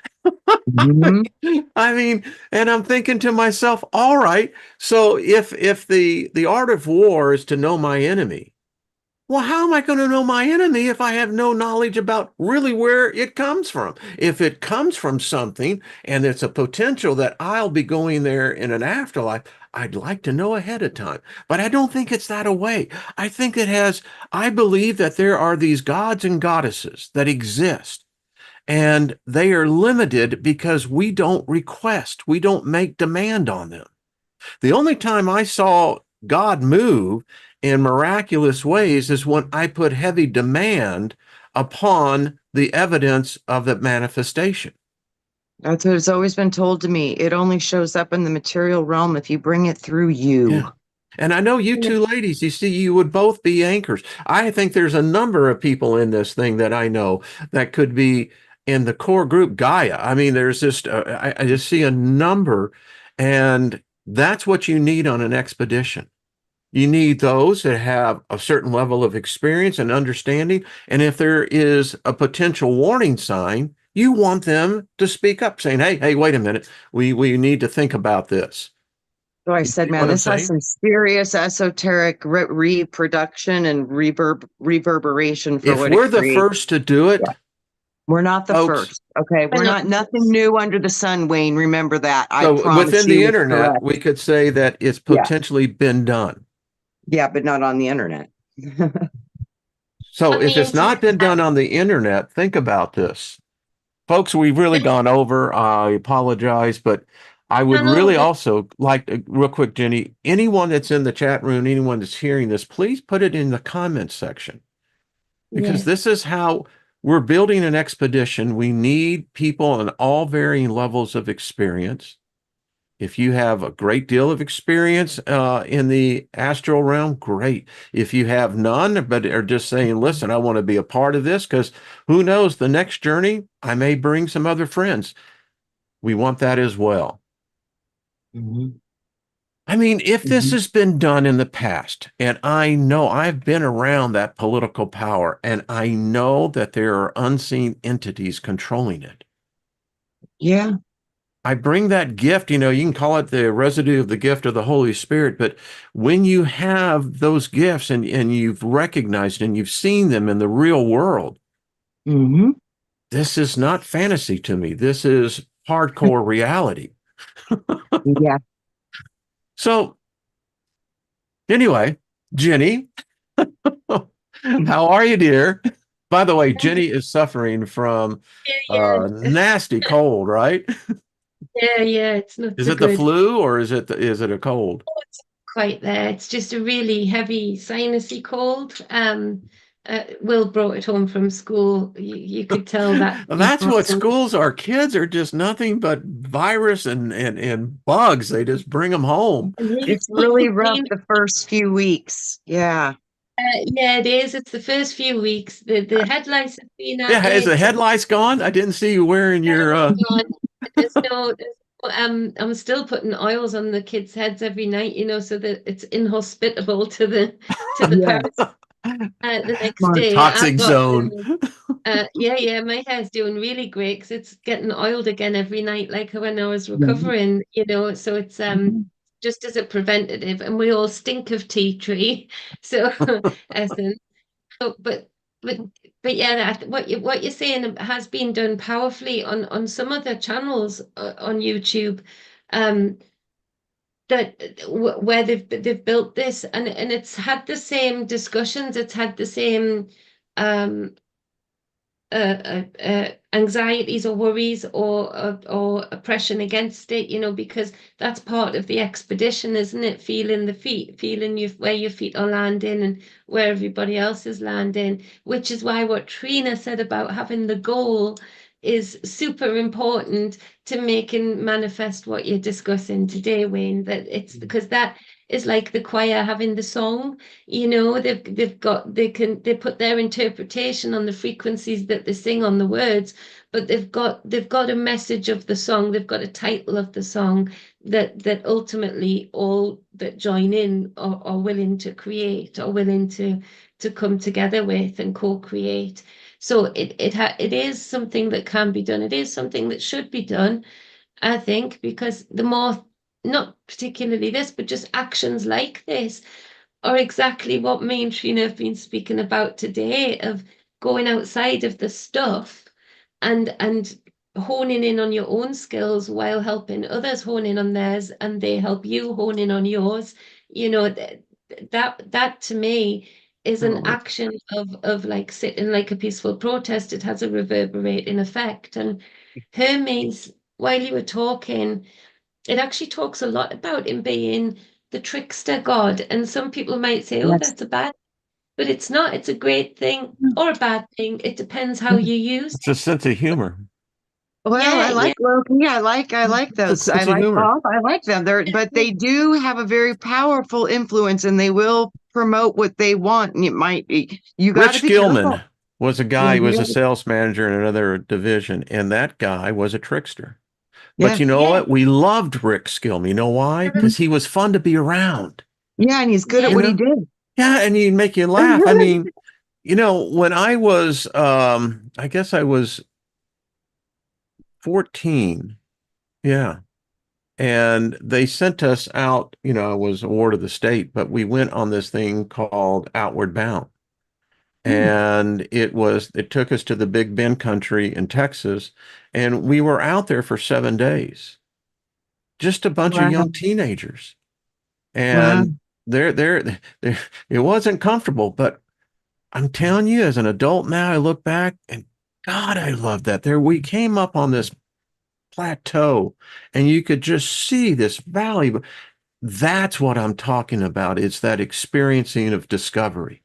Mhm. I mean, and I'm thinking to myself, all right, so if the art of war is to know my enemy, well, how am I going to know my enemy if I have no knowledge about really where it comes from? If it comes from something and it's a potential that I'll be going there in an afterlife, I'd like to know ahead of time. But I don't think it's that away. I believe that there are these gods and goddesses that exist, and they are limited because we don't request, we don't make demand on them. The only time I saw God move in miraculous ways is when I put heavy demand upon the evidence of the manifestation. That's what it's always been told to me. It only shows up in the material realm if you bring it through you. Yeah. And I know you two ladies, you see, you would both be anchors. I think there's a number of people in this thing that I know that could be in the core group Gaia. I mean, there's just, I just see a number, and that's what you need on an expedition. You need those that have a certain level of experience and understanding. And if there is a potential warning sign, you want them to speak up saying, hey, wait a minute. We need to think about this. So I You said, see man, what I'm this has saying? some serious esoteric reproduction and reverberation for If what it we're the creates. first to do Yeah. it, We're not the folks, first. Okay. We're We're not. not nothing new under the sun, Wayne. Remember that. I so promise within the you it's internet, correct. we could say that it's Yeah. potentially been done. Yeah, but not on the internet. So On if the it's not internet. been done on the internet, think about this. Folks, we've really gone over. I apologize, but I would No, really also like to, real quick, Jenny, anyone that's in the chat room, anyone that's hearing this, please put it in the comments section, because yeah. this is how we're building an expedition. We need people on all varying levels of experience. If you have a great deal of experience in the astral realm, great. If you have none, but are just saying, listen, I want to be a part of this, because who knows, the next journey, I may bring some other friends. We want that as well. Mhm. I mean, if this Mhm. has been done in the past, and I know I've been around that political power, and I know that there are unseen entities controlling it. Yeah. I bring that gift, you can call it the residue of the gift of the Holy Spirit, but when you have those gifts and you've recognized and you've seen them in the real world, Hmm. this is not fantasy to me. This is hardcore reality. Yeah. So anyway, Jenny, how are you, dear? By the way, Jenny is suffering from Yeah. nasty cold, right? Yeah. It's not Is so it the good. flu or is it a cold? Quite there. It's just a really heavy sinusy cold. Will brought it home from school. You could tell that. That's what schools are. Kids are just nothing but virus and bugs. They just bring them home. It's really rough the first few weeks. Yeah. Yeah, it is. It's the first few weeks. The headlights have been at Yeah, is the it. headlights gone? I didn't see you wearing your There's no, I'm still putting oils on the kids' heads every night, so that it's inhospitable to the Yeah. parents the next Smart. day. toxic zone. Yeah, my hair's doing really great because it's getting oiled again every night, like when I was Yeah. recovering, so it's just as a preventative, and we all stink of tea tree, so essence. So, but but yeah, what you're saying has been done powerfully on some other channels on YouTube, um, where they've built this, and it's had the same discussions, it's had the same um anxieties or worries or oppression against it, because that's part of the expedition, isn't it? Feeling the feet, feeling where your feet are landing and where everybody else is landing, which is why what Trina said about having the goal is super important to making manifest what you're discussing today, Wayne. That it's because that is like the choir having the song. They put their interpretation on the frequencies that they sing on the words, but they've got a message of the song, they've got a title of the song that ultimately all that join in are willing to create, or willing to come together with and co-create. So it is something that can be done. It is something that should be done, I think, because the more, not particularly this, but just actions like this are exactly what me and Trina have been speaking about today, of going outside of the stuff and honing in on your own skills while helping others hone in on theirs, and they help you hone in on yours. That to me is an action of like sitting like a peaceful protest. It has a reverberating effect. And Hermes, while you were talking, it actually talks a lot about him being the trickster god. And some people might say, oh, Yes. that's a bad, but it's not. It's a great thing or a bad thing. It depends how you use It's a sense of humor. Well, I Yeah, like Loki. I like It's a those. I sense of like humor. Bob. I like them. But they do have a very powerful influence, and they will promote what they want. And it might be, you got to Rich be Gilman careful. was a Yeah, guy who was you a gotta- sales manager in another division, and that guy was a trickster. But yeah, you know yeah, what? We loved Rick Skillman. You know why? Because he was fun to be around. yeah, and he's good at yeah, You what he know? did. Yeah, and he'd make you laugh. I mean, when I was, I guess I was 14. Yeah. And they sent us out, I was a ward of the state, but we went on this thing called Outward Bound. Hmm. And it took us to the Big Bend country in Texas. And we were out there for 7 days, just a bunch of Wow, young teenagers. wow. And they're it wasn't comfortable, but I'm telling you, as an adult now, I look back and God, I love that. We came up on this plateau and you could just see this valley. That's what I'm talking about. It's that experiencing of discovery.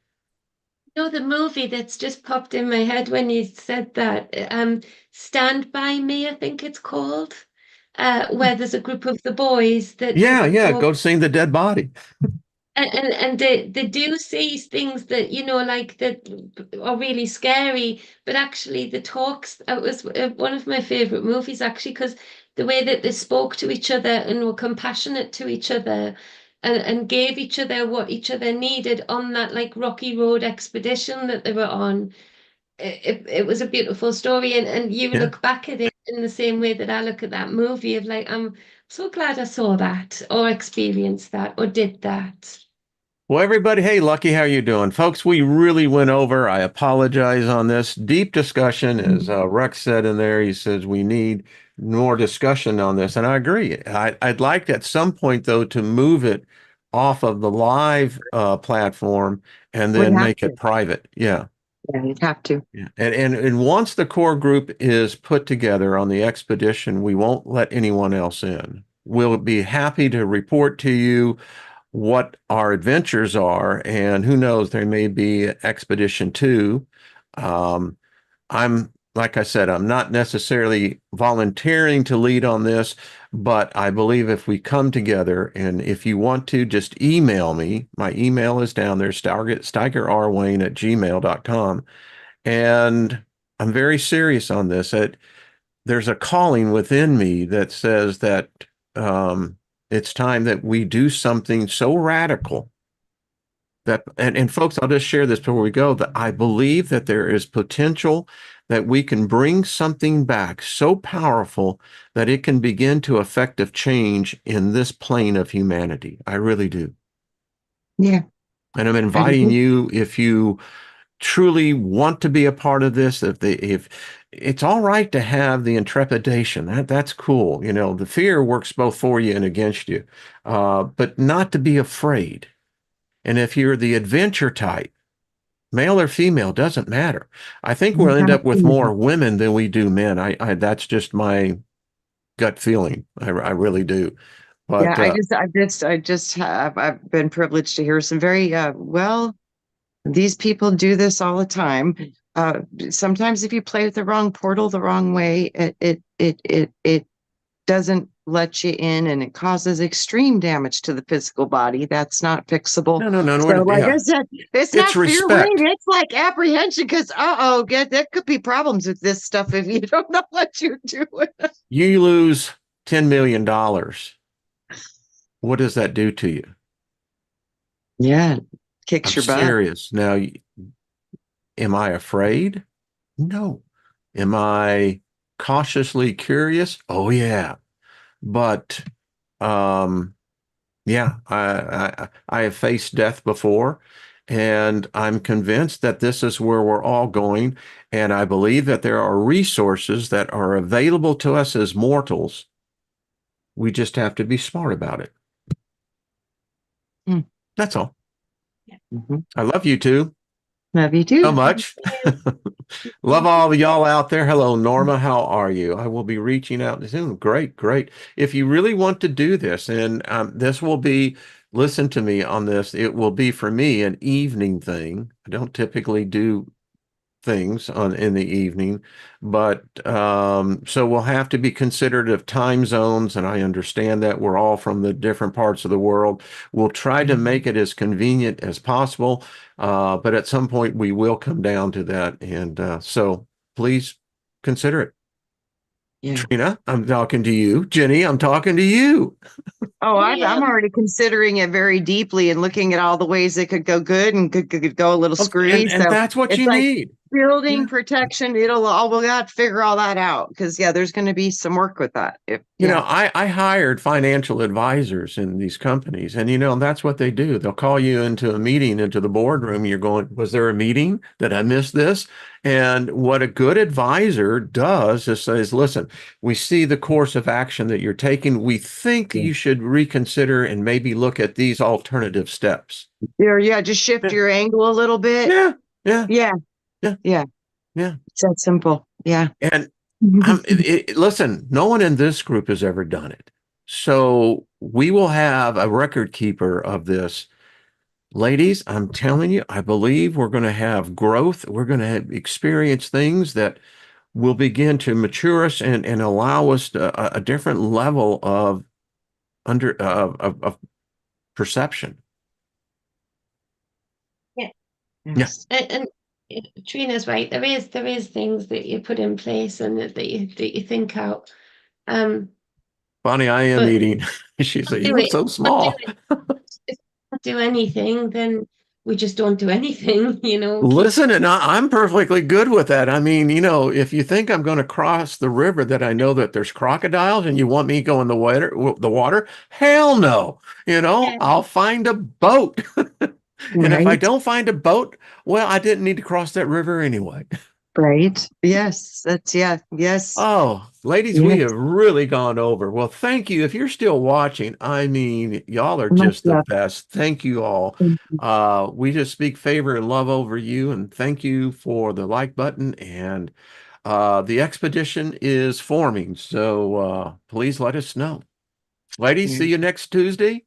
The movie that's just popped in my head when you said that, Stand By Me, I think it's called, where there's a group of the boys Yeah, that yeah. go, Go seeing the dead body. and they do see things that like that are really scary, but actually the talks, it was one of my favorite movies actually, because the way that they spoke to each other and were compassionate to each other, and gave each other what each other needed on that like rocky road expedition that they were on. It was a beautiful story, and you Yeah. look back at it in the same way that I look at that movie, of like, I'm so glad I saw that or experienced that or did that. Well, everybody, hey, Lucky, how you doing? Folks, we really went over. I apologize on this. Deep discussion, as Rex said in there, he says we need more discussion on this. And I agree. I'd like at some point, though, to move it off of the live platform and We then have make to. it private. Yeah. Yeah, you have to. Yeah. And once the core group is put together on the expedition, we won't let anyone else in. We'll be happy to report to you what our adventures are, and who knows, there may be Expedition 2. I'm, like I said, I'm not necessarily volunteering to lead on this, but I believe if we come together, and if you want to, just email me. My email is down there, steigerrwayne@gmail.com. And I'm very serious on this. There's a calling within me that says that it's time that we do something so radical that, and folks, I'll just share this before we go, that I believe that there is potential that we can bring something back so powerful that it can begin to effective change in this plane of humanity. I really do. Yeah. And I'm inviting you, if you truly want to be a part of this, if it's all right to have the intrepidation, that's cool. You know, the fear works both for you and against you, but not to be afraid. And if you're the adventure type, male or female, doesn't matter. I think we'll end up with more women than we do men. That's just my gut feeling. I really do. But Yeah, I've been privileged to hear some very well. These people do this all the time. Sometimes if you play with the wrong portal the wrong way, it doesn't let you in, and it causes extreme damage to the physical body. That's not fixable. No. So, like I said, it's not fear, respect. Wayne. It's like apprehension, because there could be problems with this stuff if you don't know what you're doing. You lose $10 million. What does that do to you? Yeah, kicks your butt. Serious. Now, am I afraid? No. Am I cautiously curious? Oh yeah. But yeah, I have faced death before, and I'm convinced that this is where we're all going. And I believe that there are resources that are available to us as mortals. We just have to be smart about it. That's all. I love you too. Love you too. So much. Love all of y'all out there. Hello, Norma. How are you? I will be reaching out soon. Great. If you really want to do this, and this will be, listen to me on this, it will be for me an evening thing. I don't typically do things in the evening, but so we'll have to be considerate of time zones, and I understand that we're all from the different parts of the world. We'll try to make it as convenient as possible, but at some point we will come down to that, and so please consider it. Yeah. Trina, I'm talking to you. Jenny, I'm talking to you. Oh, I'm already considering it very deeply and looking at all the ways it could go good and could go a little screwy. And that's what you need. Building protection. We'll have to figure all that out, because there's going to be some work with that. You know, I hired financial advisors in these companies, and that's what they do. They'll call you into a meeting, into the boardroom. You're going, was there a meeting? Did I miss this? And what a good advisor does is says, listen, we see the course of action that you're taking. We think you should reconsider and maybe look at these alternative steps. Just shift your angle a little bit. Yeah. It's that simple. Yeah. And listen, no one in this group has ever done it. So we will have a record keeper of this. Ladies, I'm telling you, I believe we're going to have growth. We're going to experience things that will begin to mature us and allow us a different level of perception. Yeah. And Trina's right. There is things that you put in place and that you think out. Bonnie, I am eating. She said, "You look so small." If we don't do anything, then we just don't do anything. Listen, and I'm perfectly good with that. I mean, if you think I'm going to cross the river, that I know that there's crocodiles, and you want me to go in the water, hell no. I'll find a boat. And if I don't find a boat, well, I didn't need to cross that river anyway. Right. Yes. Yes. Oh, ladies, we have really gone over. Well, thank you. If you're still watching, I mean, y'all are just the best. Thank you all. We just speak favor and love over you, and thank you for the like button. And the expedition is forming, so please let us know. Ladies, see you next Tuesday.